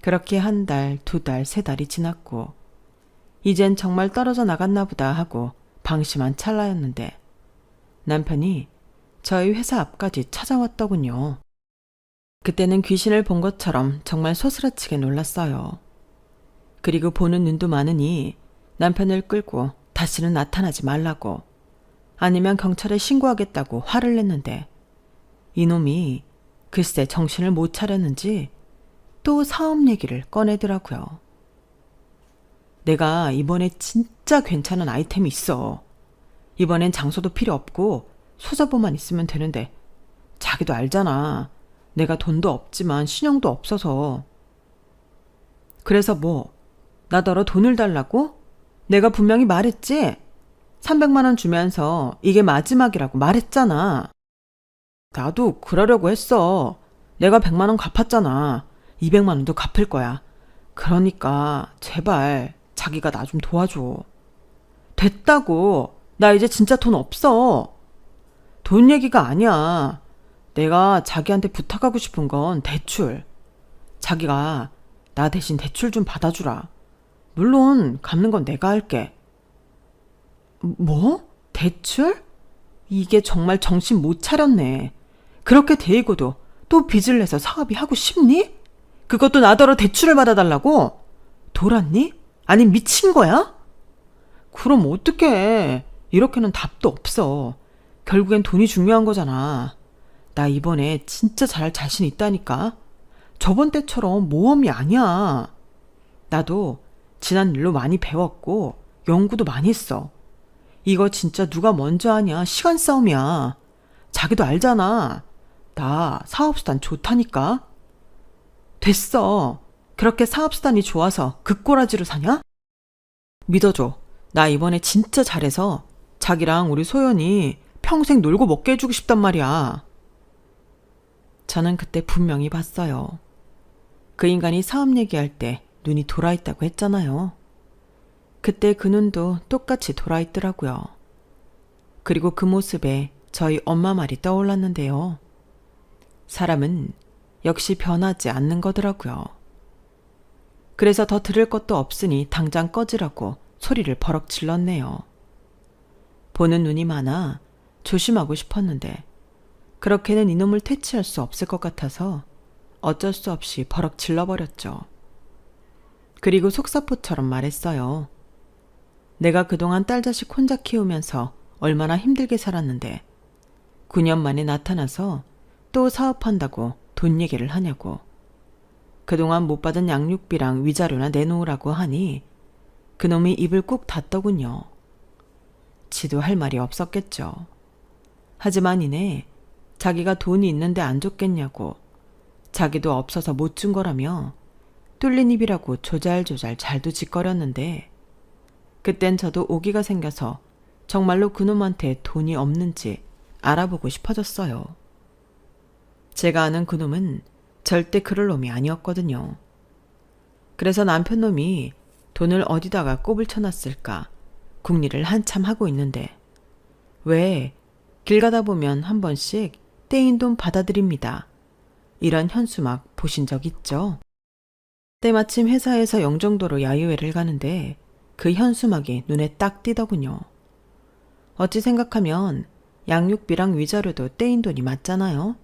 그렇게 한 달, 두 달, 세 달이 지났고 이젠 정말 떨어져 나갔나 보다 하고 방심한 찰나였는데 남편이 저희 회사 앞까지 찾아왔더군요. 그때는 귀신을 본 것처럼 정말 소스라치게 놀랐어요. 그리고 보는 눈도 많으니 남편을 끌고 다시는 나타나지 말라고 아니면 경찰에 신고하겠다고 화를 냈는데 이놈이 글쎄 정신을 못 차렸는지 또 사업 얘기를 꺼내더라고요. 내가 이번에 진짜 괜찮은 아이템이 있어. 이번엔 장소도 필요 없고 소자보만 있으면 되는데 자기도 알잖아. 내가 돈도 없지만 신용도 없어서. 그래서 뭐 나더러 돈을 달라고? 내가 분명히 말했지? 300만 원 주면서 이게 마지막이라고 말했잖아. 나도 그러려고 했어. 내가 100만 원 갚았잖아. 200만 원도 갚을 거야. 그러니까 제발 자기가 나 좀 도와줘. 됐다고. 나 이제 진짜 돈 없어. 돈 얘기가 아니야. 내가 자기한테 부탁하고 싶은 건 대출. 자기가 나 대신 대출 좀 받아주라. 물론 갚는 건 내가 할게. 뭐? 대출? 이게 정말 정신 못 차렸네. 그렇게 데이고도 또 빚을 내서 사업이 하고 싶니? 그것도 나더러 대출을 받아달라고? 돌았니? 아니 미친 거야? 그럼 어떡해. 이렇게는 답도 없어. 결국엔 돈이 중요한 거잖아. 나 이번에 진짜 잘할 자신 있다니까. 저번 때처럼 모험이 아니야. 나도 지난 일로 많이 배웠고 연구도 많이 했어. 이거 진짜 누가 먼저 하냐 시간 싸움이야. 자기도 알잖아. 나 사업수단 좋다니까. 됐어. 그렇게 사업수단이 좋아서 그 꼬라지로 사냐? 믿어줘. 나 이번에 진짜 잘해서 자기랑 우리 소연이 평생 놀고 먹게 해주고 싶단 말이야. 저는 그때 분명히 봤어요. 그 인간이 사업 얘기할 때 눈이 돌아있다고 했잖아요. 그때 그 눈도 똑같이 돌아있더라고요. 그리고 그 모습에 저희 엄마 말이 떠올랐는데요. 사람은 역시 변하지 않는 거더라고요. 그래서 더 들을 것도 없으니 당장 꺼지라고 소리를 버럭 질렀네요. 보는 눈이 많아 조심하고 싶었는데 그렇게는 이놈을 퇴치할 수 없을 것 같아서 어쩔 수 없이 버럭 질러버렸죠. 그리고 속사포처럼 말했어요. 내가 그동안 딸 자식 혼자 키우면서 얼마나 힘들게 살았는데 9년 만에 나타나서 또 사업한다고 돈 얘기를 하냐고. 그동안 못 받은 양육비랑 위자료나 내놓으라고 하니 그놈이 입을 꾹 닫더군요. 지도 할 말이 없었겠죠. 하지만 이내 자기가 돈이 있는데 안 줬겠냐고 자기도 없어서 못 준 거라며 뚫린 입이라고 조잘조잘 잘도 짓거렸는데 그땐 저도 오기가 생겨서 정말로 그놈한테 돈이 없는지 알아보고 싶어졌어요. 제가 아는 그놈은 절대 그럴 놈이 아니었거든요. 그래서 남편 놈이 돈을 어디다가 꼽을 쳐놨을까 궁리를 한참 하고 있는데 왜 길 가다 보면 한 번씩 떼인 돈 받아드립니다. 이런 현수막 보신 적 있죠? 때마침 회사에서 영종도로 야유회를 가는데 그 현수막이 눈에 딱 띄더군요. 어찌 생각하면 양육비랑 위자료도 떼인 돈이 맞잖아요.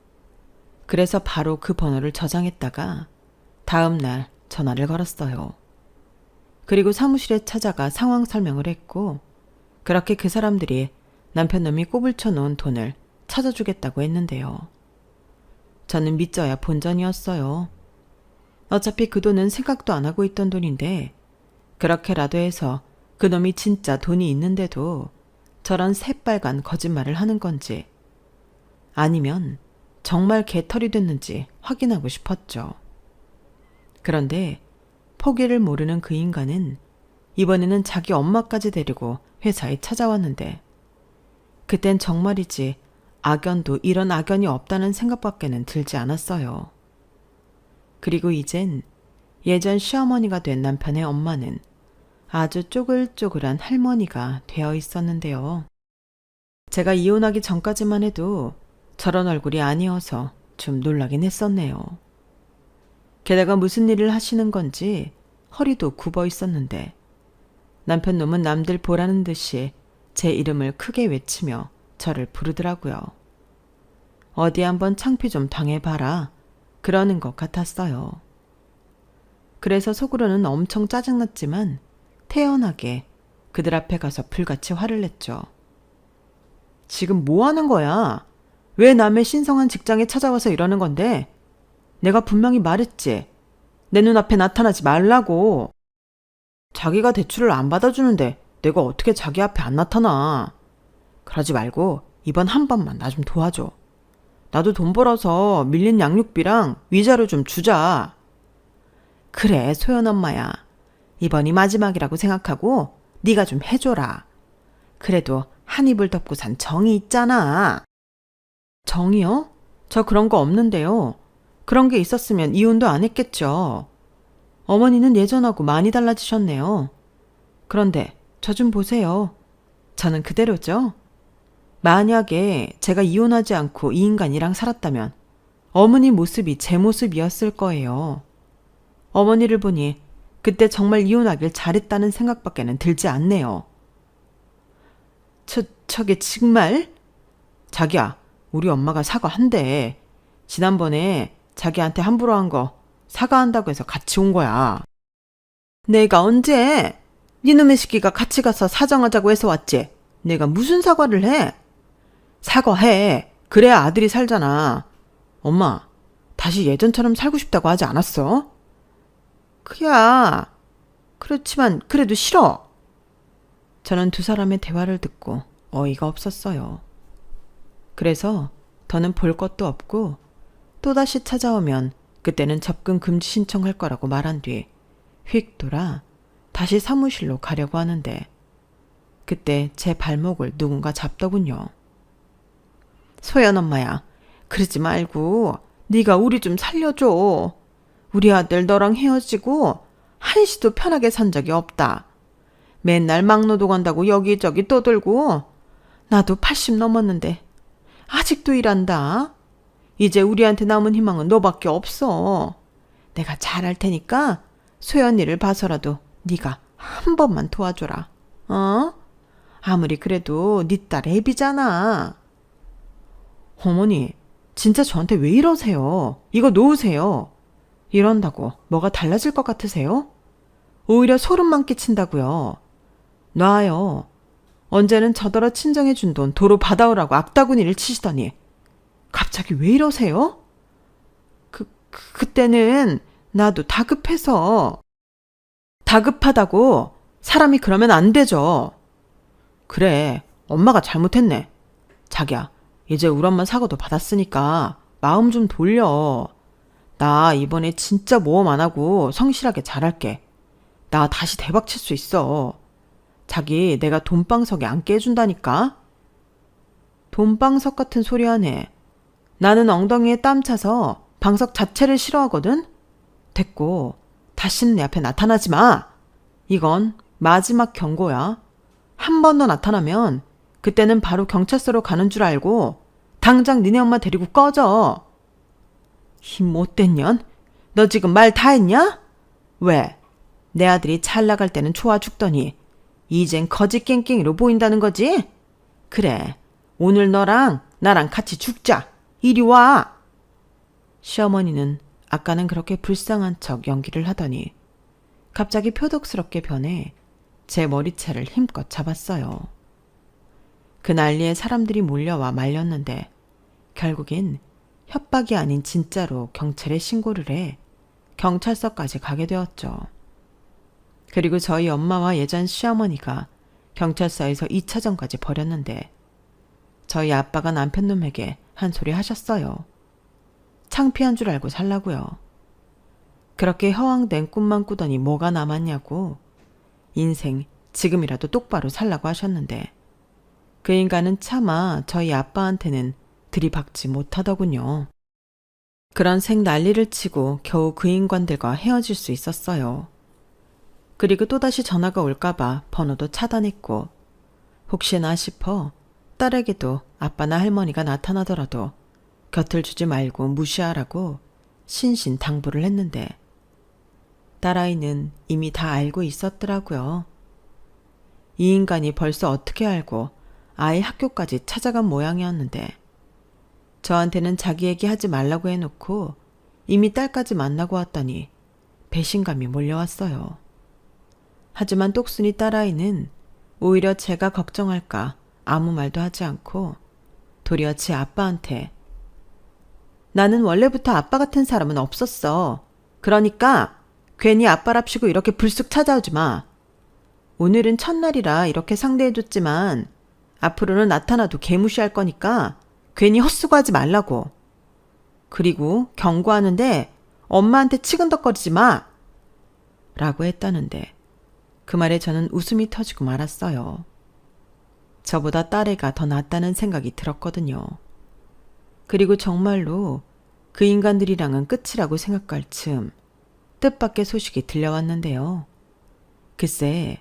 그래서 바로 그 번호를 저장했다가 다음 날 전화를 걸었어요. 그리고 사무실에 찾아가 상황 설명을 했고, 그렇게 그 사람들이 남편놈이 꼬불쳐 놓은 돈을 찾아주겠다고 했는데요. 저는 믿져야 본전이었어요. 어차피 그 돈은 생각도 안 하고 있던 돈인데, 그렇게라도 해서 그놈이 진짜 돈이 있는데도 저런 새빨간 거짓말을 하는 건지, 아니면 정말 개털이 됐는지 확인하고 싶었죠. 그런데 포기를 모르는 그 인간은 이번에는 자기 엄마까지 데리고 회사에 찾아왔는데, 그땐 정말이지 악연도 이런 악연이 없다는 생각밖에는 들지 않았어요. 그리고 이젠 예전 시어머니가 된 남편의 엄마는 아주 쪼글쪼글한 할머니가 되어 있었는데요. 제가 이혼하기 전까지만 해도 저런 얼굴이 아니어서 좀 놀라긴 했었네요. 게다가 무슨 일을 하시는 건지 허리도 굽어 있었는데, 남편 놈은 남들 보라는 듯이 제 이름을 크게 외치며 저를 부르더라고요. 어디 한번 창피 좀 당해봐라, 그러는 것 같았어요. 그래서 속으로는 엄청 짜증났지만 태연하게 그들 앞에 가서 불같이 화를 냈죠. 지금 뭐 하는 거야? 왜 남의 신성한 직장에 찾아와서 이러는 건데? 내가 분명히 말했지. 내 눈앞에 나타나지 말라고. 자기가 대출을 안 받아주는데 내가 어떻게 자기 앞에 안 나타나. 그러지 말고 이번 한 번만 나 좀 도와줘. 나도 돈 벌어서 밀린 양육비랑 위자료 좀 주자. 그래, 소연 엄마야. 이번이 마지막이라고 생각하고 네가 좀 해줘라. 그래도 한 입을 덮고 산 정이 있잖아. 정이요? 저 그런 거 없는데요. 그런 게 있었으면 이혼도 안 했겠죠. 어머니는 예전하고 많이 달라지셨네요. 그런데 저 좀 보세요. 저는 그대로죠. 만약에 제가 이혼하지 않고 이 인간이랑 살았다면 어머니 모습이 제 모습이었을 거예요. 어머니를 보니 그때 정말 이혼하길 잘했다는 생각밖에는 들지 않네요. 저게 정말? 자기야, 우리 엄마가 사과한대. 지난번에 자기한테 함부로 한 거 사과한다고 해서 같이 온 거야. 내가 언제? 니놈의 새끼가 같이 가서 사정하자고 해서 왔지. 내가 무슨 사과를 해? 사과해. 그래야 아들이 살잖아. 엄마, 다시 예전처럼 살고 싶다고 하지 않았어? 그야. 그렇지만 그래도 싫어. 저는 두 사람의 대화를 듣고 어이가 없었어요. 그래서 더는 볼 것도 없고 또다시 찾아오면 그때는 접근 금지 신청할 거라고 말한 뒤 휙 돌아 다시 사무실로 가려고 하는데, 그때 제 발목을 누군가 잡더군요. 소연 엄마야, 그러지 말고 네가 우리 좀 살려줘. 우리 아들 너랑 헤어지고 한시도 편하게 산 적이 없다. 맨날 막노동 간다고 여기저기 떠들고, 나도 80 넘었는데 아직도 일한다. 이제 우리한테 남은 희망은 너밖에 없어. 내가 잘할 테니까 소연이를 봐서라도 네가 한 번만 도와줘라. 어? 아무리 그래도 네 딸 애비잖아. 어머니, 진짜 저한테 왜 이러세요? 이거 놓으세요. 이런다고 뭐가 달라질 것 같으세요? 오히려 소름만 끼친다고요. 놔요. 언제는 저더러 친정해준 돈 도로 받아오라고 악다구니를 치시더니 갑자기 왜 이러세요? 그때는 나도 다급해서. 다급하다고 사람이 그러면 안 되죠. 그래, 엄마가 잘못했네. 자기야, 이제 우리 엄마 사과도 받았으니까 마음 좀 돌려. 나 이번에 진짜 모험 안 하고 성실하게 잘할게. 나 다시 대박 칠 수 있어. 자기 내가 돈방석에 앉게 해준다니까. 돈방석 같은 소리 하네. 나는 엉덩이에 땀 차서 방석 자체를 싫어하거든. 됐고, 다시는 내 앞에 나타나지 마. 이건 마지막 경고야. 한 번 더 나타나면 그때는 바로 경찰서로 가는 줄 알고 당장 니네 엄마 데리고 꺼져. 이 못된 년, 너 지금 말 다 했냐? 왜? 내 아들이 잘 나갈 때는 좋아 죽더니 이젠 거지 깽깽이로 보인다는 거지? 그래, 오늘 너랑 나랑 같이 죽자. 이리 와. 시어머니는 아까는 그렇게 불쌍한 척 연기를 하더니 갑자기 표독스럽게 변해 제 머리채를 힘껏 잡았어요. 그 난리에 사람들이 몰려와 말렸는데 결국엔 협박이 아닌 진짜로 경찰에 신고를 해 경찰서까지 가게 되었죠. 그리고 저희 엄마와 예전 시어머니가 경찰서에서 2차전까지 벌였는데 저희 아빠가 남편놈에게 한 소리 하셨어요. 창피한 줄 알고 살라고요. 그렇게 허황된 꿈만 꾸더니 뭐가 남았냐고. 인생 지금이라도 똑바로 살라고 하셨는데 그 인간은 차마 저희 아빠한테는 들이박지 못하더군요. 그런 색 난리를 치고 겨우 그 인간들과 헤어질 수 있었어요. 그리고 또다시 전화가 올까봐 번호도 차단했고 혹시나 싶어 딸에게도 아빠나 할머니가 나타나더라도 곁을 주지 말고 무시하라고 신신당부를 했는데 딸아이는 이미 다 알고 있었더라고요. 이 인간이 벌써 어떻게 알고 아이 학교까지 찾아간 모양이었는데 저한테는 자기 얘기 하지 말라고 해놓고 이미 딸까지 만나고 왔다니 배신감이 몰려왔어요. 하지만 똑순이 딸아이는 오히려 제가 걱정할까 아무 말도 하지 않고 도리어 제 아빠한테 나는 원래부터 아빠 같은 사람은 없었어. 그러니까 괜히 아빠랍시고 이렇게 불쑥 찾아오지 마. 오늘은 첫날이라 이렇게 상대해줬지만 앞으로는 나타나도 개무시할 거니까 괜히 헛수고하지 말라고. 그리고 경고하는데 엄마한테 치근덕거리지 마. 라고 했다는데 그 말에 저는 웃음이 터지고 말았어요. 저보다 딸애가 더 낫다는 생각이 들었거든요. 그리고 정말로 그 인간들이랑은 끝이라고 생각할 즈음 뜻밖의 소식이 들려왔는데요. 글쎄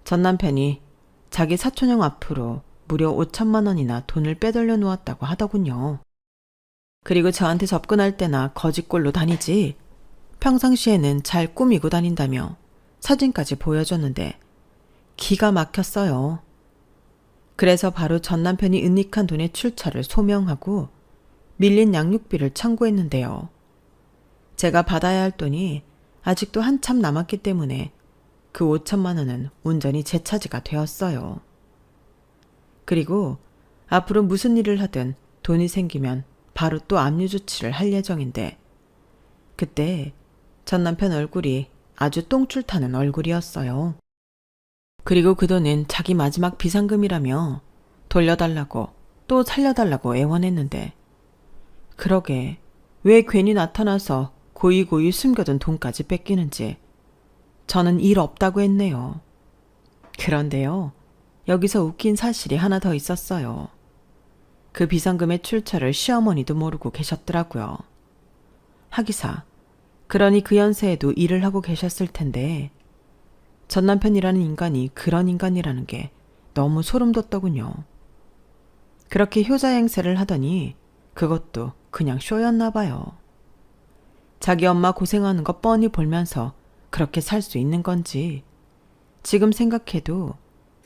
전 남편이 자기 사촌형 앞으로 무려 5천만 원이나 돈을 빼돌려 놓았다고 하더군요. 그리고 저한테 접근할 때나 거짓골로 다니지 평상시에는 잘 꾸미고 다닌다며 사진까지 보여줬는데 기가 막혔어요. 그래서 바로 전 남편이 은닉한 돈의 출처를 소명하고 밀린 양육비를 청구했는데요. 제가 받아야 할 돈이 아직도 한참 남았기 때문에 그 5천만 원은 온전히 제 차지가 되었어요. 그리고 앞으로 무슨 일을 하든 돈이 생기면 바로 또 압류 조치를 할 예정인데 그때 전 남편 얼굴이 아주 똥줄 타는 얼굴이었어요. 그리고 그 돈은 자기 마지막 비상금이라며 돌려달라고 또 살려달라고 애원했는데 그러게 왜 괜히 나타나서 고이고이 숨겨둔 돈까지 뺏기는지 저는 일 없다고 했네요. 그런데요, 여기서 웃긴 사실이 하나 더 있었어요. 그 비상금의 출처를 시어머니도 모르고 계셨더라고요. 하기사, 그러니 그 연세에도 일을 하고 계셨을 텐데 전 남편이라는 인간이 그런 인간이라는 게 너무 소름 돋더군요. 그렇게 효자 행세를 하더니 그것도 그냥 쇼였나 봐요. 자기 엄마 고생하는 거 뻔히 보면서 그렇게 살 수 있는 건지 지금 생각해도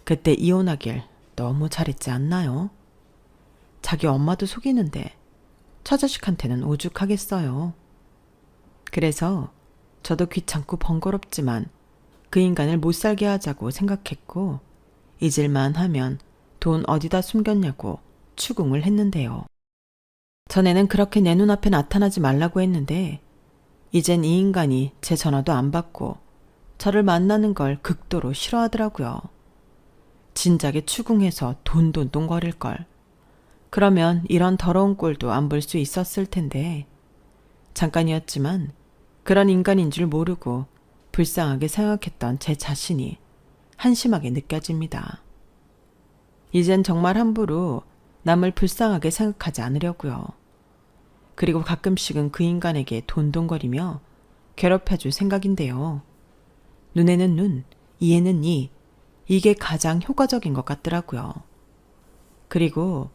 그때 이혼하길 너무 잘했지 않나요? 자기 엄마도 속이는데 처자식한테는 오죽하겠어요. 그래서 저도 귀찮고 번거롭지만 그 인간을 못 살게 하자고 생각했고 잊을만 하면 돈 어디다 숨겼냐고 추궁을 했는데요. 전에는 그렇게 내 눈앞에 나타나지 말라고 했는데 이젠 이 인간이 제 전화도 안 받고 저를 만나는 걸 극도로 싫어하더라고요. 진작에 추궁해서 돈돈돈거릴걸. 그러면 이런 더러운 꼴도 안 볼 수 있었을 텐데 잠깐이었지만 그런 인간인 줄 모르고 불쌍하게 생각했던 제 자신이 한심하게 느껴집니다. 이젠 정말 함부로 남을 불쌍하게 생각하지 않으려고요. 그리고 가끔씩은 그 인간에게 돈돈거리며 괴롭혀줄 생각인데요. 눈에는 눈, 이에는 이, 이게 가장 효과적인 것 같더라고요. 그리고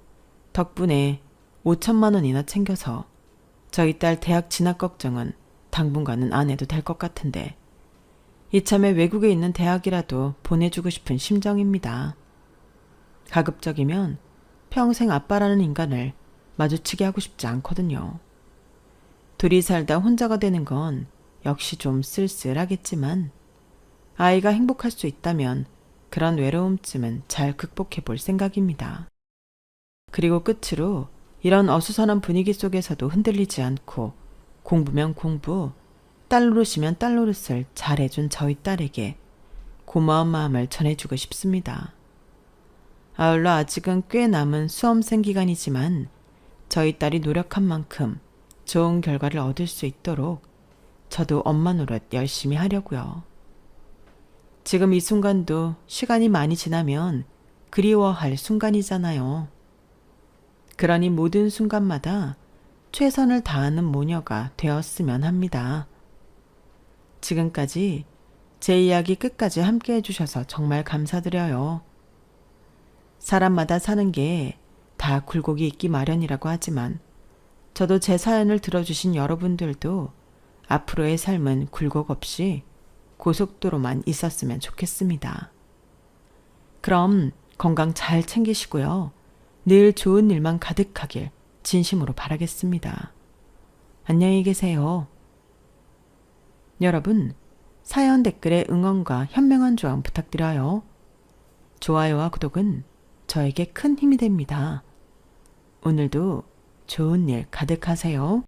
덕분에 5천만 원이나 챙겨서 저희 딸 대학 진학 걱정은 당분간은 안 해도 될 것 같은데 이참에 외국에 있는 대학이라도 보내주고 싶은 심정입니다. 가급적이면 평생 아빠라는 인간을 마주치게 하고 싶지 않거든요. 둘이 살다 혼자가 되는 건 역시 좀 쓸쓸하겠지만 아이가 행복할 수 있다면 그런 외로움쯤은 잘 극복해 볼 생각입니다. 그리고 끝으로 이런 어수선한 분위기 속에서도 흔들리지 않고 공부면 공부, 딸 노릇이면 딸 노릇을 잘해준 저희 딸에게 고마운 마음을 전해주고 싶습니다. 아울러 아직은 꽤 남은 수험생 기간이지만 저희 딸이 노력한 만큼 좋은 결과를 얻을 수 있도록 저도 엄마 노릇 열심히 하려고요. 지금 이 순간도 시간이 많이 지나면 그리워할 순간이잖아요. 그러니 모든 순간마다 최선을 다하는 모녀가 되었으면 합니다. 지금까지 제 이야기 끝까지 함께 해주셔서 정말 감사드려요. 사람마다 사는 게 다 굴곡이 있기 마련이라고 하지만 저도 제 사연을 들어주신 여러분들도 앞으로의 삶은 굴곡 없이 고속도로만 있었으면 좋겠습니다. 그럼 건강 잘 챙기시고요. 늘 좋은 일만 가득하길 진심으로 바라겠습니다. 안녕히 계세요. 여러분, 사연 댓글에 응원과 현명한 조언 부탁드려요. 좋아요와 구독은 저에게 큰 힘이 됩니다. 오늘도 좋은 일 가득하세요.